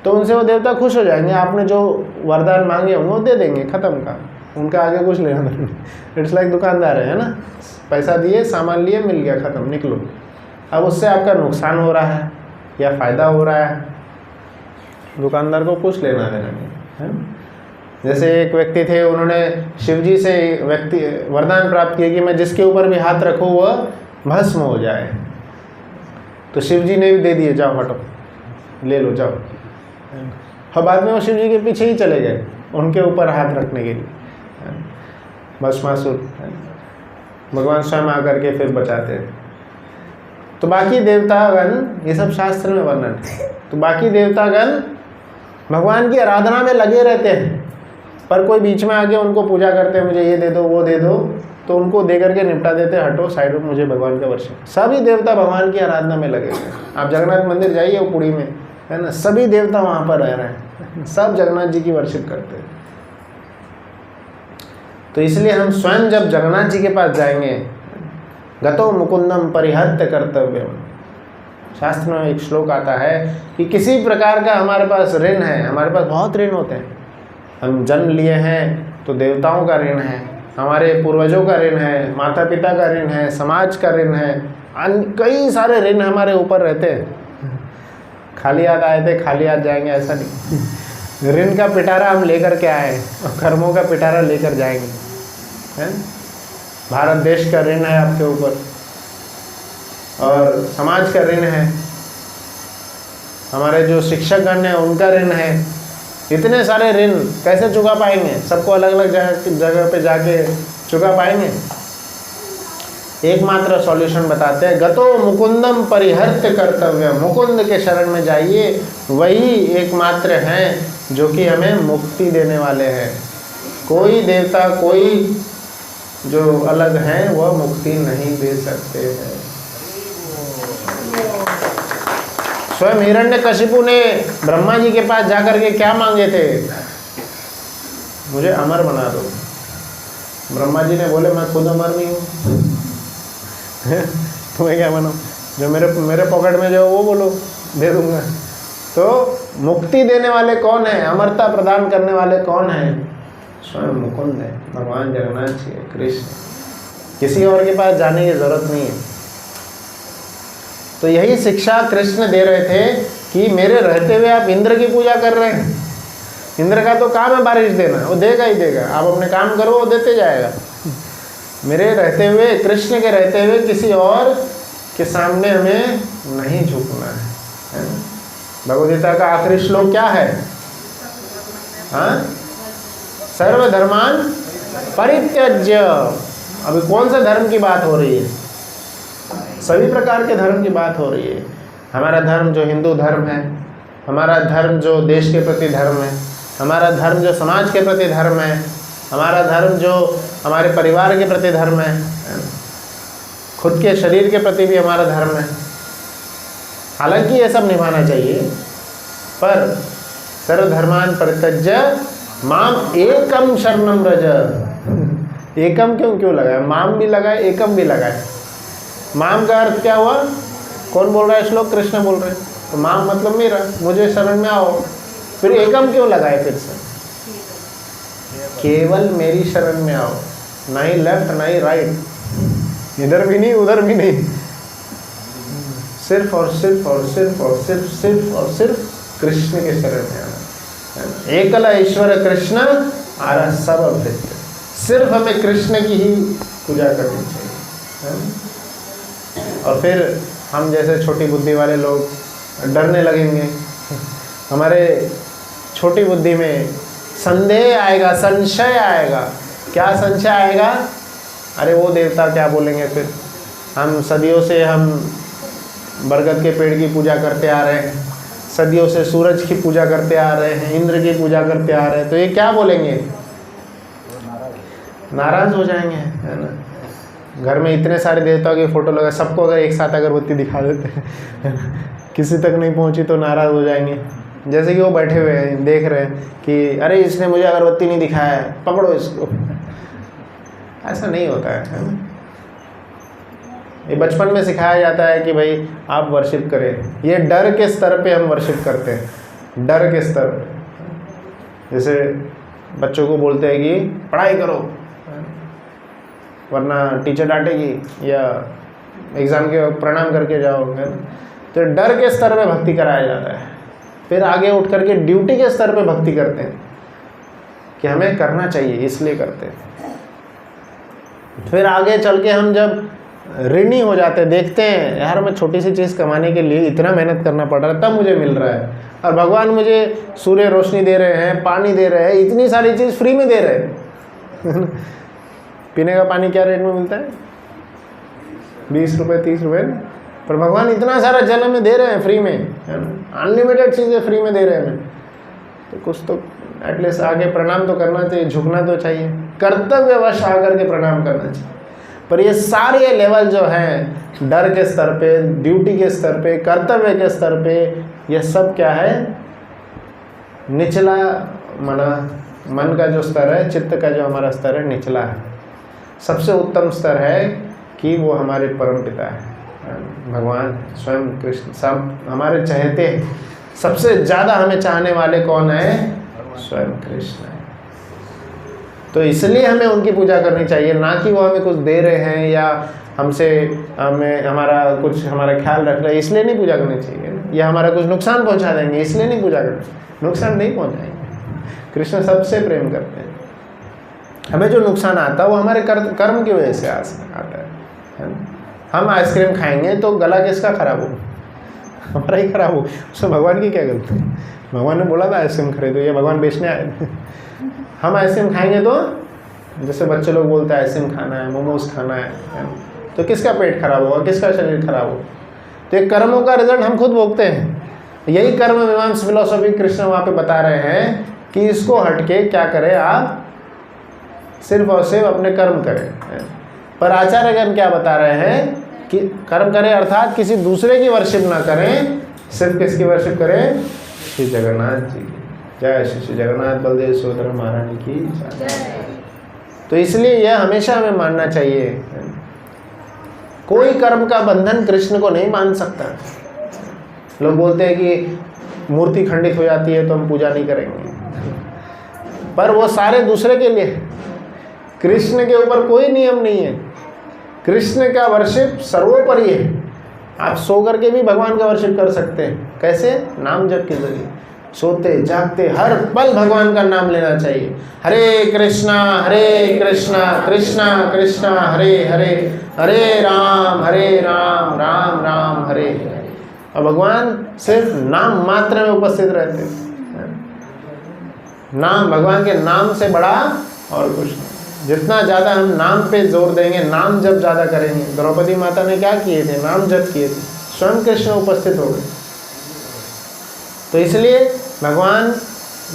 तो उनसे वो देवता खुश हो जाएंगे, आपने जो वरदान मांगे होंगे वो दे देंगे, ख़त्म का, उनका आगे कुछ लेना नहीं। इट्स लाइक दुकानदार है ना, पैसा दिए, सामान लिए, मिल गया, ख़त्म, निकलो। अब उससे आपका नुकसान हो रहा है या फ़ायदा हो रहा है, दुकानदार को कुछ लेना देना नहीं है। जैसे एक व्यक्ति थे, उन्होंने शिवजी से वरदान प्राप्त किया कि मैं जिसके ऊपर भी हाथ रखूँ वह भस्म हो जाए। तो शिवजी ने भी दे दिए, जाओ हटो, ले लो, जाओ। और बाद में वो शिवजी के पीछे ही चले गए उनके ऊपर हाथ रखने के लिए, भस्मासुर। भगवान स्वयं आकर के फिर बचाते हैं। तो बाकी देवतागण, ये सब शास्त्र में वर्णन है, तो बाकी देवतागण भगवान की आराधना में लगे रहते हैं, पर कोई बीच में आके उनको पूजा करते हैं, मुझे ये दे दो, वो दे दो, तो उनको दे करके निपटा देते, हटो साइड में, मुझे भगवान का वर्षिप। सभी देवता भगवान की आराधना में लगे हुए हैं। आप जगन्नाथ मंदिर जाइए, वो पुरी में है ना, सभी देवता वहाँ पर रह रहे हैं, सब जगन्नाथ जी की वर्षिप करते हैं। तो इसलिए हम स्वयं जब जगन्नाथ जी के पास जाएंगे, गतो मुकुंदम परिहत्य कर्तव्यम, शास्त्र में एक श्लोक आता है कि किसी प्रकार का हमारे पास ऋण है, हमारे पास बहुत ऋण होते हैं, हम जन्म लिए हैं तो देवताओं का ऋण है, हमारे पूर्वजों का ऋण है, माता पिता का ऋण है, समाज का ऋण है, कई सारे ऋण हमारे ऊपर रहते हैं। खाली हाथ आए थे खाली हाथ जाएंगे ऐसा नहीं, ऋण का पिटारा हम लेकर के आए और कर्मों का पिटारा लेकर जाएंगे, हैं? भारत देश का ऋण है आपके ऊपर और समाज का ऋण है, हमारे जो शिक्षकगण हैं उनका ऋण है। इतने सारे ऋण कैसे चुका पाएंगे? सबको अलग अलग जगह पे जाके चुका पाएंगे? एकमात्र सॉल्यूशन बताते हैं, गतो मुकुंदम परिहर्त्य कर्तव्य, मुकुंद के शरण में जाइए, वही एकमात्र हैं जो कि हमें मुक्ति देने वाले हैं। कोई देवता, कोई जो अलग हैं वह मुक्ति नहीं दे सकते हैं। स्वयं हिरण्यकशिपु ने ब्रह्मा जी के पास जाकर के क्या मांगे थे? मुझे अमर बना दो। ब्रह्मा जी ने बोले मैं खुद अमर नहीं हूँ, तुम्हें क्या बनाऊँ? जो मेरे पॉकेट में जो वो बोलो दे दूंगा। तो मुक्ति देने वाले कौन है? अमरता प्रदान करने वाले कौन है? स्वयं मुकुंद है, भगवान जगन्नाथ जी है, कृष्ण। किसी और के पास जाने की जरूरत नहीं है। तो यही शिक्षा कृष्ण दे रहे थे कि मेरे रहते हुए आप इंद्र की पूजा कर रहे हैं। इंद्र का तो काम है बारिश देना, वो देगा ही देगा, आप अपने काम करो वो देते जाएगा। मेरे रहते हुए, कृष्ण के रहते हुए किसी और के सामने हमें नहीं झुकना है। भगवद गीता का आखिरी श्लोक क्या है? हाँ, सर्वधर्मान परित्यज्य। अभी कौन सा धर्म की बात हो रही है? सभी प्रकार के धर्म की बात हो रही है। हमारा धर्म जो हिंदू धर्म है, हमारा धर्म जो देश के प्रति धर्म है, हमारा धर्म जो समाज के प्रति धर्म है, हमारा धर्म जो हमारे परिवार के प्रति धर्म है, खुद के शरीर के प्रति भी हमारा धर्म है। हालांकि ये सब निभाना चाहिए, पर सर्वधर्मान परित्यज्य माम एकम शरणम व्रज। एकम क्यों लगाया? माम भी लगाए, एकम भी लगाए। माम का अर्थ क्या हुआ? कौन बोल रहा है श्लोक? कृष्ण बोल रहे हैं। तो माम मतलब मेरा, मुझे शरण में आओ। फिर एकम क्यों लगाए? फिर से केवल मेरी शरण में आओ, ना ही लेफ्ट ना ही राइट, इधर भी नहीं उधर भी नहीं, सिर्फ और सिर्फ और सिर्फ और सिर्फ सिर्फ और सिर्फ कृष्ण के शरण में आना। एकल ईश्वर कृष्ण आरा सब भृत्य। सिर्फ हमें कृष्ण की ही पूजा करनी चाहिए। और फिर हम जैसे छोटी बुद्धि वाले लोग डरने लगेंगे। हमारे छोटी बुद्धि में संदेह आएगा, संशय आएगा। क्या संशय आएगा? अरे वो देवता क्या बोलेंगे? फिर हम सदियों से हम बरगद के पेड़ की पूजा करते आ रहे हैं, सदियों से सूरज की पूजा करते आ रहे हैं, इंद्र की पूजा करते आ रहे हैं, तो ये क्या बोलेंगे? नाराज हो जाएंगे, है ना। घर में इतने सारे देवताओं की फोटो लगा, सबको अगर एक साथ अगरबत्ती दिखा देते हैं किसी तक नहीं पहुंची तो नाराज हो जाएंगे। जैसे कि वो बैठे हुए हैं, देख रहे हैं कि अरे इसने मुझे अगरबत्ती नहीं दिखाया है, पकड़ो इसको। ऐसा नहीं होता है ना। ये बचपन में सिखाया जाता है कि भाई आप वर्शिप करें। ये डर के स्तर पे हम वर्शिप करते हैं, डर के स्तर पे। जैसे बच्चों को बोलते हैं कि पढ़ाई करो वरना टीचर डांटेगी, या एग्ज़ाम के प्रणाम करके जाओ, है ना। तो डर के स्तर पे भक्ति कराया जाता है। फिर आगे उठ करके ड्यूटी के स्तर पे भक्ति करते हैं कि हमें करना चाहिए इसलिए करते हैं। फिर आगे चल के हम जब ऋणी हो जाते हैं, देखते हैं यार मैं छोटी सी चीज़ कमाने के लिए इतना मेहनत करना पड़ रहा है, तब मुझे मिल रहा है, और भगवान मुझे सूर्य रोशनी दे रहे हैं, पानी दे रहे हैं, इतनी सारी चीज़ फ्री में दे रहे हैं। पीने का पानी क्या रेट में मिलता है? 20 रुपये 30 रुपये, पर भगवान इतना सारा जल हमें दे रहे हैं फ्री में, है ना। अनलिमिटेड चीज़ें फ्री में दे रहे हैं हमें, तो कुछ तो एटलीस्ट आगे प्रणाम तो करना चाहिए, झुकना तो चाहिए, कर्तव्यवश आकर के प्रणाम करना चाहिए। पर ये सारे लेवल जो हैं, डर के स्तर पे, ड्यूटी के स्तर पे, कर्तव्य के स्तर पे, ये सब क्या है? निचला मना मन का जो स्तर है, चित्त का जो हमारा स्तर है, निचला है। सबसे उत्तम स्तर है कि वो हमारे परम पिता है, भगवान स्वयं कृष्ण। सब हमारे चहेते हैं, सबसे ज़्यादा हमें चाहने वाले कौन है? स्वयं कृष्ण है। तो इसलिए हमें उनकी पूजा करनी चाहिए, ना कि वो हमें कुछ दे रहे हैं या हमसे हमें हमारा ख्याल रख रहे हैं, इसलिए नहीं पूजा करनी चाहिए। या हमारा कुछ नुकसान पहुंचा देंगे, इसलिए नहीं पूजा करनी। नुकसान नहीं पहुंचाएंगे। कृष्ण सबसे प्रेम करते हैं। हमें जो नुकसान आता है वो हमारे कर्म की वजह से आता है। हम आइसक्रीम खाएंगे तो गला किसका खराब हो? हमारा ही खराब हो। उसमें भगवान की क्या गलती? भगवान ने बोला था आइसक्रीम खरीदो, ये भगवान बेचने आए थे। हम आइसक्रीम खाएंगे तो जैसे बच्चे लोग बोलते हैं आइसक्रीम खाना है, मोमोज खाना है, तो किसका पेट खराब होगा, किसका शरीर खराब होगा? तो ये कर्मों का रिजल्ट हम खुद भोगते हैं। यही कर्म मीमांसा फिलॉसफी कृष्ण वहाँ पे बता रहे हैं कि इसको हटके क्या करें, आप सिर्फ और सिर्फ अपने कर्म करें। पर आचार्यगण क्या बता रहे हैं कि कर्म करें अर्थात किसी दूसरे की वर्शिप ना करें, सिर्फ किसकी वर्शिप करें? श्री जगन्नाथ जी की। जय श्री जगन्नाथ बलदेव सुभद्रा महारानी की जय। तो इसलिए यह हमेशा हमें मानना चाहिए, कोई कर्म का बंधन कृष्ण को नहीं मान सकता। लोग बोलते हैं कि मूर्ति खंडित हो जाती है तो हम पूजा नहीं करेंगे, पर वो सारे दूसरे के लिए। कृष्ण के ऊपर कोई नियम नहीं है। कृष्ण का वर्शिप सर्वोपरि है। आप सो करके भी भगवान का वर्शिप कर सकते हैं। कैसे? नाम जप के जरिए। सोते जागते हर पल भगवान का नाम लेना चाहिए। हरे कृष्णा कृष्णा कृष्णा हरे हरे, हरे राम राम राम हरे हरे। और भगवान सिर्फ नाम मात्र में उपस्थित रहते हैं। नाम, भगवान के नाम से बड़ा और कुछ नहीं। जितना ज़्यादा हम नाम पे जोर देंगे, नाम जप ज़्यादा करेंगे। द्रौपदी माता ने क्या किए थे? नाम जप किए थे। स्वयं कृष्ण उपस्थित हो गए। तो इसलिए भगवान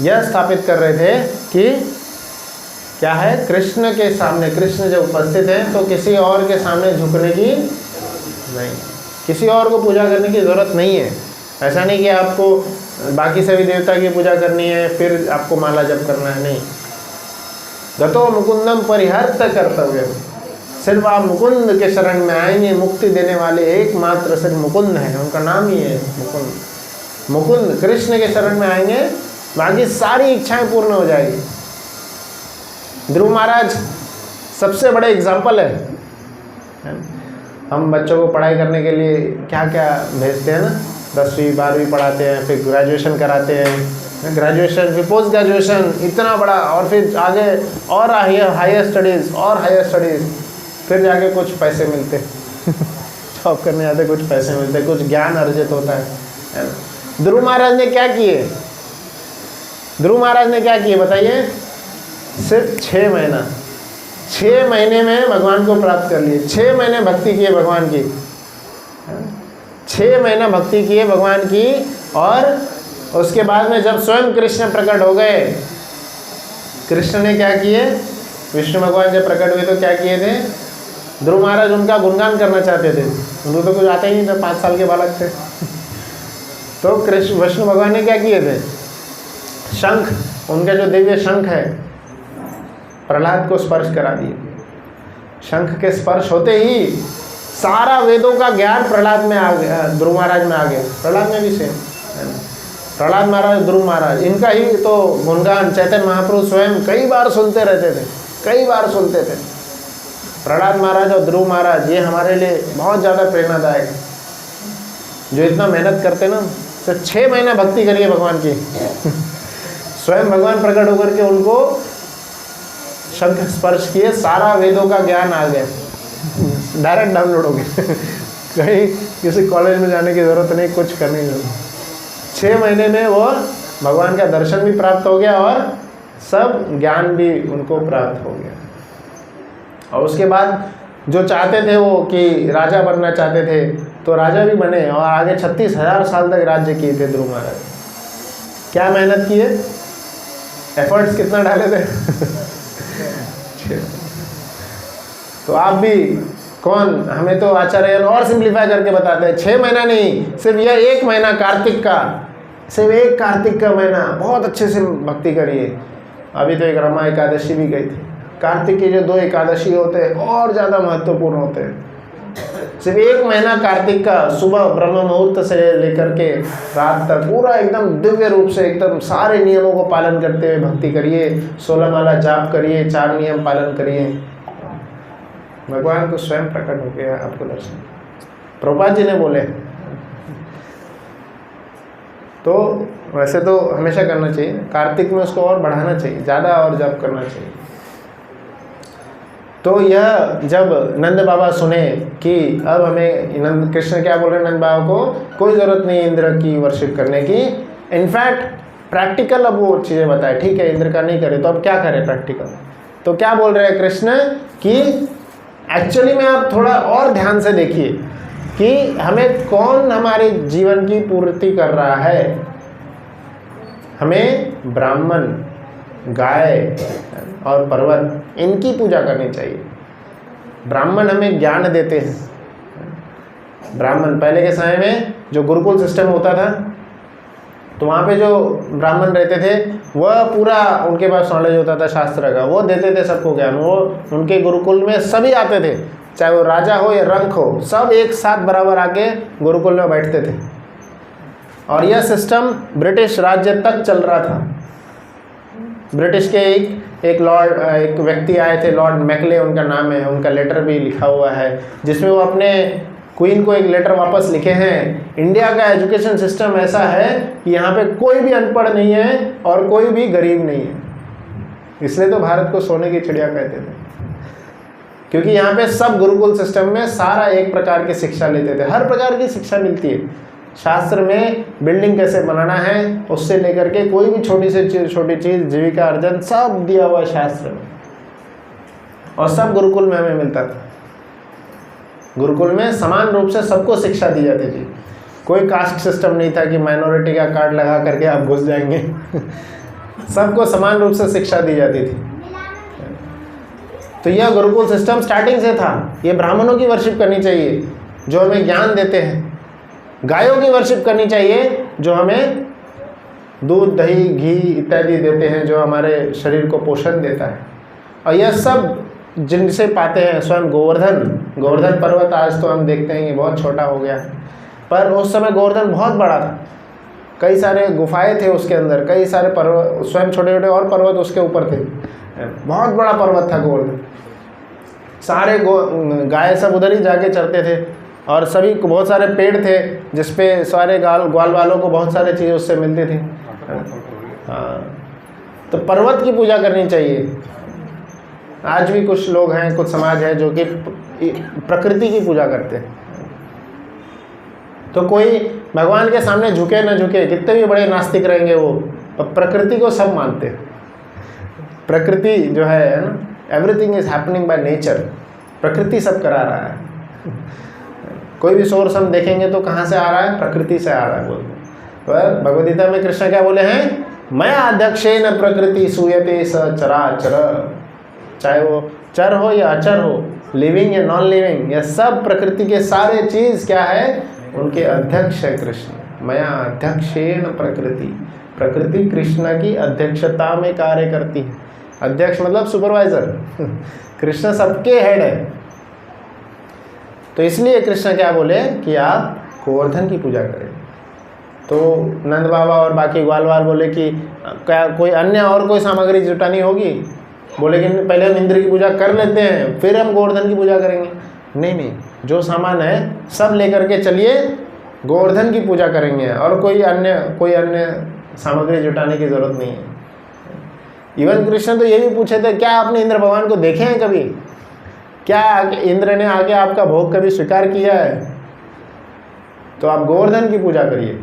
यह स्थापित कर रहे थे कि क्या है, कृष्ण के सामने, कृष्ण जब उपस्थित हैं तो किसी और के सामने झुकने की नहीं, किसी और को पूजा करने की ज़रूरत नहीं है। ऐसा नहीं कि आपको बाकी सभी देवता की पूजा करनी है फिर आपको माला जप करना है, नहीं। गतो मुकुंदम परिहर्त कर्तव्य। सिर्फ आप मुकुंद के शरण में आएंगे, मुक्ति देने वाले एकमात्र सिर्फ मुकुंद हैं, उनका नाम ही है मुकुंद। मुकुंद कृष्ण के शरण में आएंगे, बाकी सारी इच्छाएं पूर्ण हो जाएगी। ध्रुव महाराज सबसे बड़े एग्जाम्पल है। हम बच्चों को पढ़ाई करने के लिए क्या क्या भेजते हैं ना, 10वीं 12वीं पढ़ाते हैं, फिर ग्रेजुएशन कराते हैं, ग्रेजुएशन फिर पोस्ट ग्रेजुएशन, इतना बड़ा, और फिर आगे और हायर स्टडीज़ और हायर स्टडीज़, फिर जाके कुछ पैसे मिलते जॉब करने जाते, कुछ पैसे मिलते, कुछ ज्ञान अर्जित होता है। ध्रुव महाराज ने क्या किए? ध्रुव महाराज ने क्या किए बताइए? सिर्फ 6 महीना, 6 महीने में भगवान को प्राप्त कर लिए। 6 महीने भक्ति किए भगवान की, 6 महीना भक्ति किए भगवान की। और उसके बाद में जब स्वयं कृष्ण प्रकट हो गए, कृष्ण ने क्या किए? विष्णु भगवान जब प्रकट हुए तो क्या किए थे? ध्रुव महाराज उनका गुणगान करना चाहते थे, उनको तो कुछ आता ही नहीं था, 5 साल के बालक थे। तो कृष्ण विष्णु भगवान ने क्या किए थे? शंख, उनका जो दिव्य शंख है, प्रहलाद को स्पर्श करा दिए। शंख के स्पर्श होते ही सारा वेदों का ज्ञान प्रहलाद में आ गया, ध्रुव महाराज में आ गया। प्रहलाद में भी सेम, प्रहलाद महाराज, ध्रुव महाराज, इनका ही तो गुणगान चैतन्य महाप्रभु स्वयं कई बार सुनते रहते थे, कई बार सुनते थे। प्रहलाद महाराज और ध्रुव महाराज ये हमारे लिए बहुत ज़्यादा प्रेरणादायक, जो इतना मेहनत करते ना। तो 6 महीना भक्ति करिए भगवान की स्वयं भगवान प्रकट होकर के उनको शंख स्पर्श किए, सारा वेदों का ज्ञान आ गया, डायरेक्ट डाउनलोड हो गया कहीं किसी कॉलेज में जाने की ज़रूरत नहीं, कुछ करने की ज़रूरत। 6 महीने में वो भगवान का दर्शन भी प्राप्त हो गया और सब ज्ञान भी उनको प्राप्त हो गया। और उसके बाद जो चाहते थे वो कि राजा बनना चाहते थे तो राजा भी बने, और आगे 36,000 साल तक राज्य किए थे ध्रुव महाराज। क्या मेहनत किए, एफर्ट्स कितना डाले थे तो आप भी कौन, हमें तो आचार्य और सिंप्लीफाई करके बताते हैं, 6 महीना नहीं, सिर्फ यह 1 महीना कार्तिक का, सिर्फ एक कार्तिक का महीना बहुत अच्छे से भक्ति करिए। अभी तो एक रमा एकादशी भी गई थी। कार्तिक की जो 2 एकादशी होते हैं और ज़्यादा महत्वपूर्ण होते हैं। सिर्फ 1 महीना कार्तिक का सुबह ब्रह्म मुहूर्त से लेकर के रात तक पूरा एकदम दिव्य रूप से एकदम सारे नियमों को पालन करते हुए भक्ति करिए, 16 माला जाप करिए, 4 नियम पालन करिए, भगवान को स्वयं प्रकट हो गया आपको दर्शन। प्रभुपाद जी ने बोले। तो वैसे तो हमेशा करना चाहिए, कार्तिक में उसको और बढ़ाना चाहिए, ज़्यादा और जप करना चाहिए। तो यह जब नंद बाबा सुने कि अब हमें नंद कृष्ण क्या बोल रहे हैं नंद बाबा को, कोई ज़रूरत नहीं इंद्र की वर्शिप करने की। इनफैक्ट प्रैक्टिकल अब वो चीज़ें बताए, ठीक है इंद्र का नहीं करे तो अब क्या करें प्रैक्टिकल। तो क्या बोल रहे हैं कृष्ण कि एक्चुअली में आप थोड़ा और ध्यान से देखिए कि हमें कौन हमारे जीवन की पूर्ति कर रहा है। हमें ब्राह्मण, गाय और पर्वत इनकी पूजा करनी चाहिए। ब्राह्मण हमें ज्ञान देते हैं। ब्राह्मण पहले के समय में जो गुरुकुल सिस्टम होता था तो वहाँ पे जो ब्राह्मण रहते थे वह पूरा उनके पास नॉलेज होता था शास्त्र का, वो देते थे सबको ज्ञान। वो उनके गुरुकुल में सभी आते थे, चाहे वो राजा हो या रंक हो, सब एक साथ बराबर आके गुरुकुल में बैठते थे। और यह सिस्टम ब्रिटिश राज्य तक चल रहा था। ब्रिटिश के एक व्यक्ति आए थे, लॉर्ड मैकले उनका नाम है, उनका लेटर भी लिखा हुआ है जिसमें वो अपने क्वीन को एक लेटर वापस लिखे हैं। इंडिया का एजुकेशन सिस्टम ऐसा है कि यहाँ पे कोई भी अनपढ़ नहीं है और कोई भी गरीब नहीं है। इसलिए तो भारत को सोने की चिड़िया कहते थे, क्योंकि यहाँ पे सब गुरुकुल सिस्टम में सारा एक प्रकार की शिक्षा लेते थे। हर प्रकार की शिक्षा मिलती है शास्त्र में, बिल्डिंग कैसे बनाना है उससे लेकर के कोई भी छोटी से छोटी चीज़, जीविका अर्जन, सब दिया हुआ है शास्त्र में। और सब गुरुकुल में हमें मिलता था। गुरुकुल में समान रूप से सबको शिक्षा दी जाती थी। कोई कास्ट सिस्टम नहीं था कि माइनॉरिटी का कार्ड लगा करके आप घुस जाएंगे सबको समान रूप से शिक्षा दी जाती थी। तो यह गुरुकुल सिस्टम स्टार्टिंग से था। ये ब्राह्मणों की वर्शिप करनी चाहिए जो हमें ज्ञान देते हैं, गायों की वर्शिप करनी चाहिए जो हमें दूध, दही, घी इत्यादि देते हैं, जो हमारे शरीर को पोषण देता है। और यह सब जिनसे पाते हैं स्वयं गोवर्धन पर्वत। आज तो हम देखते हैं कि बहुत छोटा हो गया, पर उस समय गोवर्धन बहुत बड़ा था। कई सारे गुफाएं थे उसके अंदर, कई सारे पर्वत, स्वयं छोटे छोटे और पर्वत उसके ऊपर थे। बहुत बड़ा पर्वत था गोवर्धन। सारे गाय सब उधर ही जाके चरते थे और सभी को बहुत सारे पेड़ थे जिसपे सारे ग्वाल वालों को बहुत सारे चीज़ उससे मिलती थी। हाँ, तो पर्वत की पूजा करनी चाहिए। आज भी कुछ लोग हैं, कुछ समाज है जो कि प्रकृति की पूजा करते हैं। तो कोई भगवान के सामने झुके न झुके, कितने भी बड़े नास्तिक रहेंगे वो, पर प्रकृति को सब मानते हैं। प्रकृति जो है ना, everything is happening by nature. प्रकृति सब करा रहा है। कोई भी सोर्स हम देखेंगे तो कहाँ से आ रहा है, प्रकृति से आ रहा है बोलते। पर भगवद गीता में कृष्ण क्या बोले हैं, मैं अध्यक्षेन प्रकृति सूयते स चराचर। चाहे वो चर हो या अचर हो, लिविंग या नॉन लिविंग, या सब प्रकृति के सारे चीज़ क्या है, उनके अध्यक्ष है कृष्ण। मैं अध्यक्षेन प्रकृति, प्रकृति कृष्ण की अध्यक्षता में कार्य करती है। अध्यक्ष मतलब सुपरवाइजर कृष्ण सबके हेड है। तो इसलिए कृष्ण क्या बोले कि आप गोवर्धन की पूजा करें। तो नंद बाबा और बाकी ग्वालवाल बोले कि क्या कोई अन्य और कोई सामग्री जुटानी होगी। बोले कि पहले हम इंद्र की पूजा कर लेते हैं फिर हम गोवर्धन की पूजा करेंगे। नहीं, जो सामान है सब लेकर के चलिए, गोवर्धन की पूजा करेंगे और कोई अन्य सामग्री जुटाने की ज़रूरत नहीं है। इवन कृष्ण तो ये भी पूछे थे, क्या आपने इंद्र भगवान को देखे हैं कभी? क्या इंद्र ने आके आपका भोग कभी स्वीकार किया है? तो आप गोवर्धन की पूजा करिए।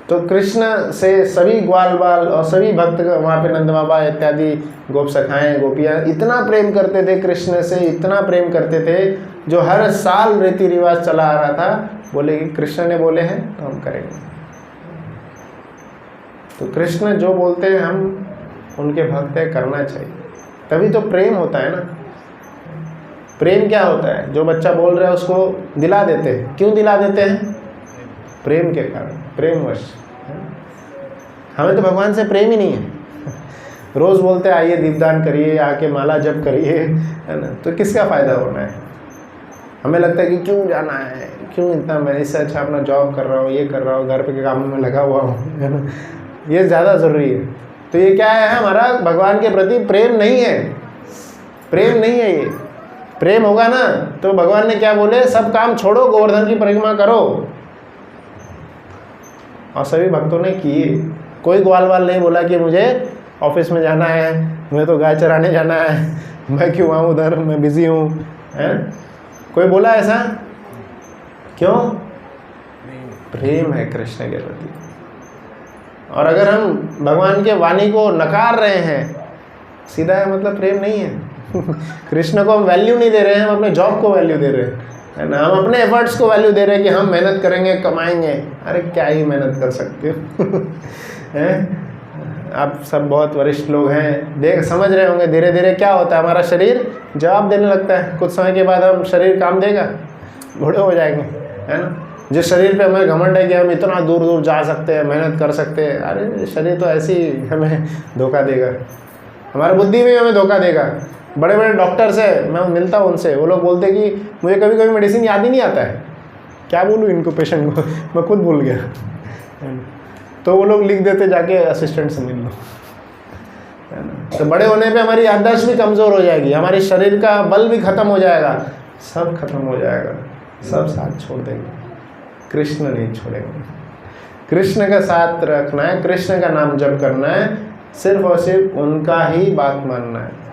तो कृष्ण से सभी ग्वाल बाल और सभी भक्त वहाँ पे नंद बाबा इत्यादि गोप सखाएं, गोपियाँ इतना प्रेम करते थे कृष्ण से, इतना प्रेम करते थे, जो हर साल रीति रिवाज चला आ रहा था। बोले कि कृष्ण ने बोले हैं तो हम करेंगे। तो कृष्ण जो बोलते हैं हम उनके भक्त है, करना चाहिए। तभी तो प्रेम होता है ना। प्रेम क्या होता है, जो बच्चा बोल रहा है उसको दिला देते हैं। क्यों दिला देते हैं? प्रेम के कारण, प्रेमवश। हमें तो भगवान से प्रेम ही नहीं है। रोज़ बोलते हैं आइए दीपदान करिए, आके माला जप करिए, है ना, तो किसका फ़ायदा होना है? हमें लगता है कि क्यों जाना है, क्यों इतना, मैं इससे अच्छा अपना जॉब कर रहा हूँ, ये कर रहा हूँ, घर पे कामों में लगा हुआ हूँ, है ना, ये ज़्यादा ज़रूरी है। तो ये क्या है? हमारा भगवान के प्रति प्रेम नहीं है, प्रेम नहीं है। ये प्रेम होगा ना तो भगवान ने क्या बोले, सब काम छोड़ो, गोवर्धन की परिक्रमा करो। और सभी भक्तों ने किए। कोई ग्वाल वाल नहीं बोला कि मुझे ऑफिस में जाना है, मुझे तो गाय चराने जाना है, मैं क्यों आऊँ उधर, मैं बिजी हूँ, है? कोई बोला ऐसा? क्यों? प्रेम है कृष्ण के प्रति। और अगर हम भगवान के वाणी को नकार रहे हैं, सीधा है मतलब प्रेम नहीं है। कृष्ण को हम वैल्यू नहीं दे रहे हैं, हम अपने जॉब को वैल्यू दे रहे हैं, है ना, हम अपने एफर्ट्स को वैल्यू दे रहे हैं कि हम मेहनत करेंगे, कमाएंगे। अरे क्या ही मेहनत कर सकते हो? हैं? आप सब बहुत वरिष्ठ लोग हैं, देख समझ रहे होंगे धीरे धीरे क्या होता है, हमारा शरीर जवाब देने लगता है। कुछ समय के बाद हम शरीर काम देगा, बूढ़े हो जाएंगे, है ना। जिस शरीर पे हमें घमंड है कि हम इतना दूर दूर जा सकते हैं, मेहनत कर सकते हैं, अरे शरीर तो ऐसे ही हमें धोखा देगा, हमारा बुद्धि भी हमें धोखा देगा। बड़े बड़े डॉक्टर्स है, मैं मिलता हूँ उनसे, वो लोग बोलते हैं कि मुझे कभी कभी मेडिसिन याद ही नहीं आता है, क्या बोलूँ इनको, पेशेंट को मैं खुद भूल गया। तो वो लोग लिख देते, जाके असिस्टेंट से मिल लो, है ना। तो बड़े होने पे हमारी याददाश्त भी कमज़ोर हो जाएगी, हमारे शरीर का बल भी खत्म हो जाएगा, सब खत्म हो जाएगा, सब साथ छोड़ देंगे, कृष्ण नहीं छोड़ेंगे। कृष्ण का साथ रखना है, कृष्ण का नाम जप करना है, सिर्फ और सिर्फ उनका ही बात मानना है।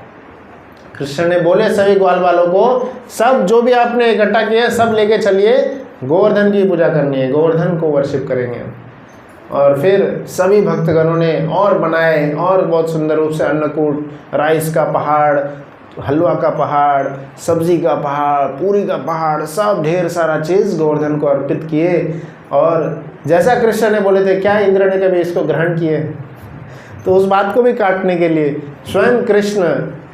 कृष्ण ने बोले सभी ग्वाल वालों को, सब जो भी आपने इकट्ठा किया सब लेके चलिए, गोवर्धन की पूजा करनी है, गोवर्धन को वर्शिप करेंगे। और फिर सभी भक्तगणों ने और बनाए, और बहुत सुंदर रूप से अन्नकूट, राइस का पहाड़, हलवा का पहाड़, सब्जी का पहाड़, पूरी का पहाड़, सब ढेर सारा चीज़ गोवर्धन को अर्पित किए। और जैसा कृष्ण ने बोले थे, क्या इंद्र ने कभी इसको ग्रहण किए? तो उस बात को भी काटने के लिए स्वयं कृष्ण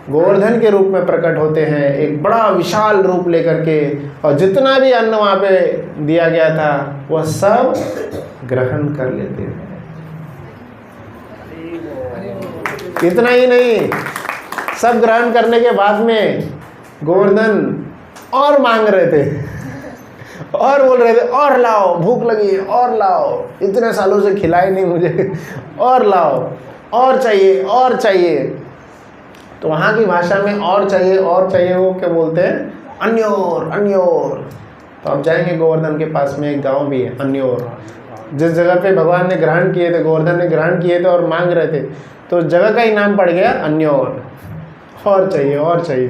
गोवर्धन के रूप में प्रकट होते हैं, एक बड़ा विशाल रूप लेकर के, और जितना भी अन्न वहाँ पे दिया गया था वह सब ग्रहण कर लेते हैं। इतना ही नहीं, सब ग्रहण करने के बाद में गोवर्धन और मांग रहे थे, और बोल रहे थे और लाओ, भूख लगी है और लाओ, इतने सालों से खिलाए नहीं मुझे, और लाओ, और चाहिए और चाहिए। तो वहाँ की भाषा में और चाहिए वो क्या बोलते हैं? अन्योर, अन्योर। तो आप जाएंगे गोवर्धन के पास में एक गांव भी है अन्योर, जिस जगह पे भगवान ने ग्रहण किए थे, गोवर्धन ने ग्रहण किए थे और मांग रहे थे, तो जगह का ही नाम पड़ गया अन्योर, और चाहिए।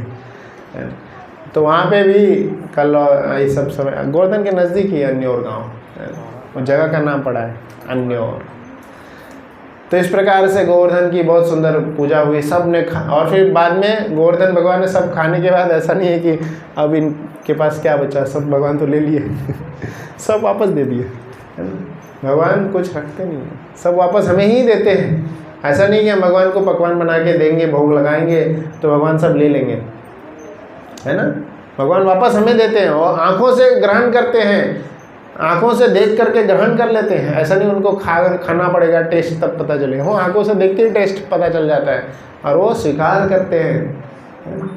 तो वहाँ पे भी कल ये सब समय गोवर्धन के नज़दीक ही अन्योर गाँव, वो जगह का नाम पड़ा है अन्योर। तो इस प्रकार से गोवर्धन की बहुत सुंदर पूजा हुई, सब ने और फिर बाद में गोवर्धन भगवान ने सब खाने के बाद ऐसा नहीं है कि अब इनके पास क्या बचा, सब भगवान तो ले लिए सब वापस दे दिए, है ना। भगवान कुछ रखते नहीं है, सब वापस हमें ही देते हैं। ऐसा नहीं कि हम भगवान को पकवान बना के देंगे, भोग लगाएंगे तो भगवान सब ले लेंगे, है ना। भगवान वापस हमें देते हैं, और आँखों से ग्रहण करते हैं, आँखों से देख करके ग्रहण कर लेते हैं। ऐसा नहीं उनको खाना पड़ेगा, टेस्ट तब पता चलेगा, वो आँखों से देख के ही टेस्ट पता चल जाता है, और वो स्वीकार करते हैं।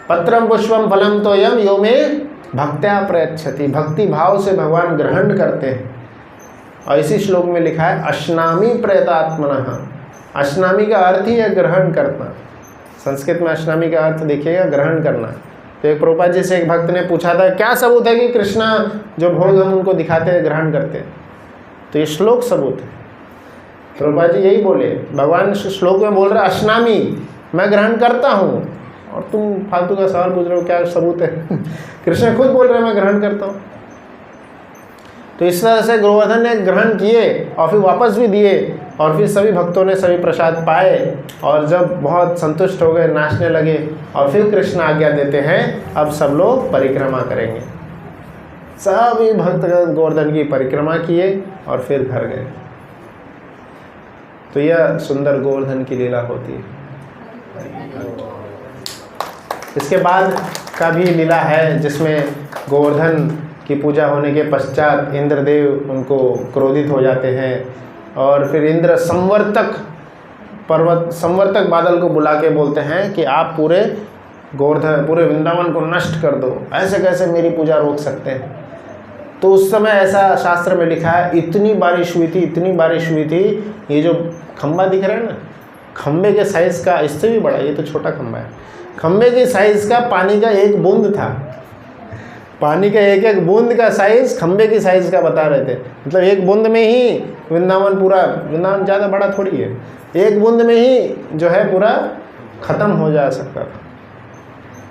पत्रम पुष्पम फलम तोयम यो में भक्त्या प्रयच्छति, भक्ति भाव से भगवान ग्रहण करते हैं। और इसी श्लोक में लिखा है अश्नामी प्रयतात्मनः, अश्नामी का अर्थ ही है ग्रहण करना। संस्कृत में अश्नामी का अर्थ देखिएगा ग्रहण करना। तो एक प्रभुपाद जी से एक भक्त ने पूछा था क्या सबूत है कि कृष्णा जो भोग हम उनको दिखाते हैं ग्रहण करते हैं? तो ये श्लोक सबूत है। प्रभुपाद जी यही बोले, भगवान श्लोक में बोल रहे अश्नामी, मैं ग्रहण करता हूँ, और तुम फालतू का सवाल पूछ रहे हो क्या सबूत है? कृष्ण खुद बोल रहे हैं मैं ग्रहण करता हूँ। तो इस तरह से गोवर्धन ने ग्रहण किए और फिर वापस भी दिए, और फिर सभी भक्तों ने सभी प्रसाद पाए, और जब बहुत संतुष्ट हो गए, नाचने लगे, और फिर कृष्ण आज्ञा देते हैं अब सब लोग परिक्रमा करेंगे। सभी भक्तगण गोवर्धन की परिक्रमा किए और फिर घर गए। तो यह सुंदर गोवर्धन की लीला होती है। इसके बाद का भी लीला है जिसमें गोवर्धन की पूजा होने के पश्चात इंद्रदेव उनको क्रोधित हो जाते हैं, और फिर इंद्र संवर्तक पर्वत संवर्तक बादल को बुला के बोलते हैं कि आप पूरे गोवर्धन, पूरे वृंदावन को नष्ट कर दो, ऐसे कैसे मेरी पूजा रोक सकते हैं। तो उस समय ऐसा शास्त्र में लिखा है, इतनी बारिश हुई थी, इतनी बारिश हुई थी, ये जो खंबा दिख रहा है ना, खंबे के साइज़ का, इससे भी बड़ा, ये तो छोटा खंबा है, खंबे के साइज़ का पानी का एक बूंद था, पानी का एक एक बूंद का साइज़ खंबे की साइज़ का बता रहे थे। मतलब एक बूंद में ही वृंदावन पूरा, वृंदावन ज़्यादा बड़ा थोड़ी है, एक बूंद में ही जो है पूरा ख़त्म हो जा सकता था।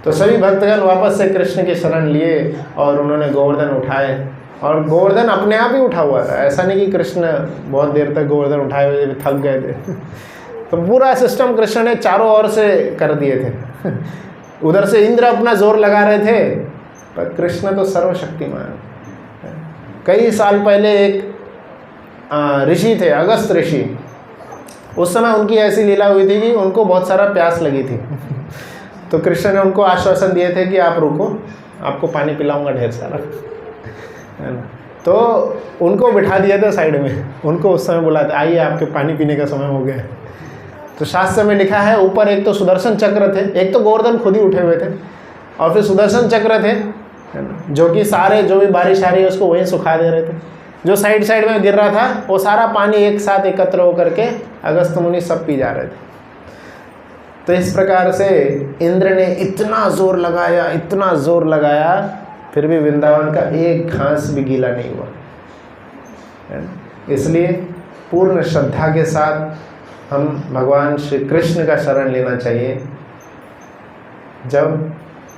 तो सभी भक्तगण वापस से कृष्ण की शरण लिए और उन्होंने गोवर्धन उठाए, और गोवर्धन अपने आप ही उठा हुआ था, ऐसा नहीं कि कृष्ण बहुत देर तक गोवर्धन उठाए हुए थक गए थे। तो पूरा सिस्टम कृष्ण ने चारों ओर से कर दिए थे। उधर से इंद्र अपना जोर लगा रहे थे, पर कृष्ण तो सर्वशक्तिमान। कई साल पहले एक ऋषि थे, अगस्त ऋषि, उस समय उनकी ऐसी लीला हुई थी कि उनको बहुत सारा प्यास लगी थी। तो कृष्ण ने उनको आश्वासन दिए थे कि आप रुको, आपको पानी पिलाऊंगा ढेर सारा, है ना। तो उनको बिठा दिया था साइड में, उनको उस समय बुलाते, आइए आपके पानी पीने का समय हो गया है। तो शास्त्र में लिखा है, ऊपर एक तो सुदर्शन चक्र थे, एक तो गोवर्धन खुद ही उठे हुए थे, और फिर सुदर्शन चक्र थे, है ना, जो कि सारे जो भी बारिश आ रही है उसको वहीं सुखा दे रहे थे। जो साइड साइड में गिर रहा था वो सारा पानी एक साथ एकत्र होकर के अगस्त मुनि सब पी जा रहे थे। तो इस प्रकार से इंद्र ने इतना जोर लगाया, इतना जोर लगाया, फिर भी वृंदावन का एक घास भी गीला नहीं हुआ, है ना। इसलिए पूर्ण श्रद्धा के साथ हम भगवान श्री कृष्ण का शरण लेना चाहिए। जब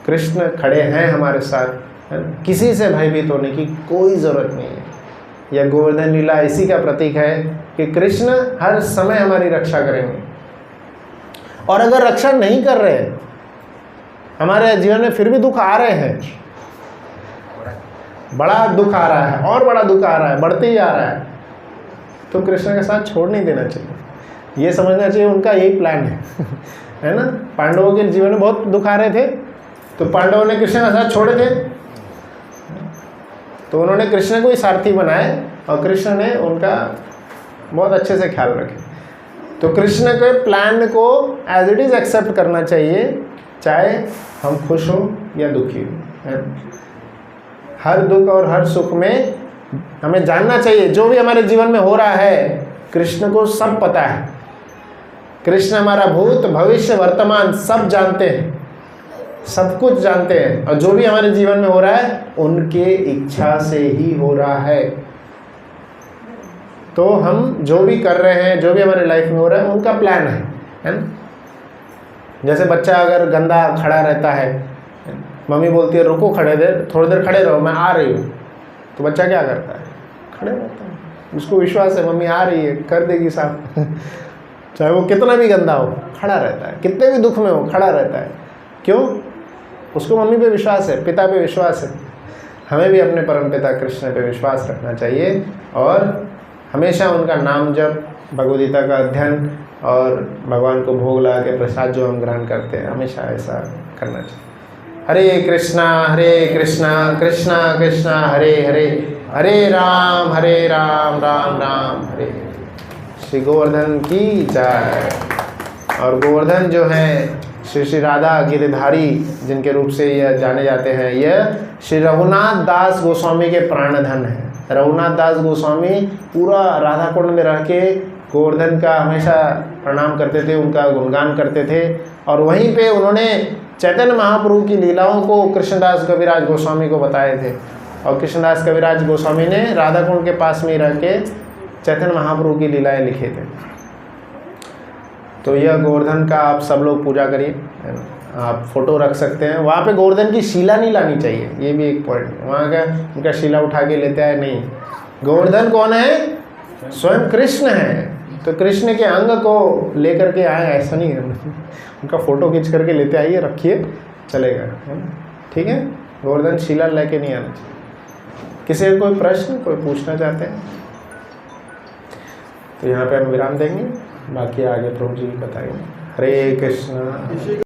कृष्ण खड़े हैं हमारे साथ, है ना, किसी से भयभीत होने की कोई ज़रूरत नहीं है। यह गोवर्धन लीला इसी का प्रतीक है कि कृष्ण हर समय हमारी रक्षा करेंगे। और अगर रक्षा नहीं कर रहे, हमारे जीवन में फिर भी दुख आ रहे हैं, बड़ा दुख आ रहा है और बड़ा दुख आ रहा है, बढ़ते ही आ रहा है, तो कृष्ण के साथ छोड़ नहीं देना चाहिए। ये समझना चाहिए उनका यही प्लान है ना। पांडवों के जीवन में बहुत दुख आ रहे थे, तो पांडवों ने कृष्ण के साथ छोड़े थे, तो उन्होंने कृष्ण को ही सारथी बनाए और कृष्ण ने उनका बहुत अच्छे से ख्याल रखे। तो कृष्ण के प्लान को एज इट इज़ एक्सेप्ट करना चाहिए, चाहे हम खुश हो या दुखी हो। हर दुख और हर सुख में हमें जानना चाहिए, जो भी हमारे जीवन में हो रहा है कृष्ण को सब पता है। कृष्ण हमारा भूत भविष्य वर्तमान सब जानते हैं, सब कुछ जानते हैं, और जो भी हमारे जीवन में हो रहा है उनके इच्छा से ही हो रहा है। तो हम जो भी कर रहे हैं, जो भी हमारे लाइफ में हो रहा है, उनका प्लान है ना। जैसे बच्चा अगर गंदा खड़ा रहता है, मम्मी बोलती है रुको खड़े देर, थोड़ी देर खड़े रहो मैं आ रही हूँ, तो बच्चा क्या करता है, खड़े रहता है। उसको विश्वास है मम्मी आ रही है, कर देगी साफ। चाहे वो कितना भी गंदा हो, खड़ा रहता है, कितने भी दुख में हो खड़ा रहता है। क्यों? उसको मम्मी पे विश्वास है, पिता पे विश्वास है। हमें भी अपने परमपिता कृष्ण पे विश्वास रखना चाहिए और हमेशा उनका नाम जप, भगवद्गीता का अध्ययन और भगवान को भोग लगा के प्रसाद जो हम ग्रहण करते हैं, हमेशा ऐसा करना चाहिए। हरे कृष्णा कृष्णा कृष्णा हरे हरे, हरे राम राम राम हरे। श्री गोवर्धन की जय। और गोवर्धन जो है श्री श्री राधा गिरधारी जिनके रूप से यह जाने जाते हैं, यह श्री रघुनाथ दास गोस्वामी के प्राणधन है। रघुनाथ दास गोस्वामी पूरा राधा कुंड में रह के गोवर्धन का हमेशा प्रणाम करते थे, उनका गुणगान करते थे, और वहीं पे उन्होंने चैतन्य महाप्रभु की लीलाओं को कृष्णदास कविराज गोस्वामी को बताए थे। और कृष्णदास कविराज गोस्वामी ने राधा कुंड के पास में रह के चैतन्य महाप्रभु की लीलाएं लिखे थे। तो यह गोवर्धन का आप सब लोग पूजा करिए, आप फोटो रख सकते हैं। वहाँ पे गोवर्धन की शिला नहीं लानी चाहिए, ये भी एक पॉइंट है। वहाँ का उनका शिला उठा के लेते आए नहीं। गोवर्धन कौन है? स्वयं कृष्ण है। तो कृष्ण के अंग को लेकर के आए, ऐसा नहीं है। उनका फोटो खींच करके लेते आइए, रखिए, चलेगा, है ना। ठीक है, गोवर्धन शिला लेके नहीं आना चाहिए। किसी को कोई प्रश्न कोई पूछना चाहते हैं तो यहाँ पे हम विराम देंगे, बाकी आगे प्रभु जी बताएंगे। हरे कृष्ण।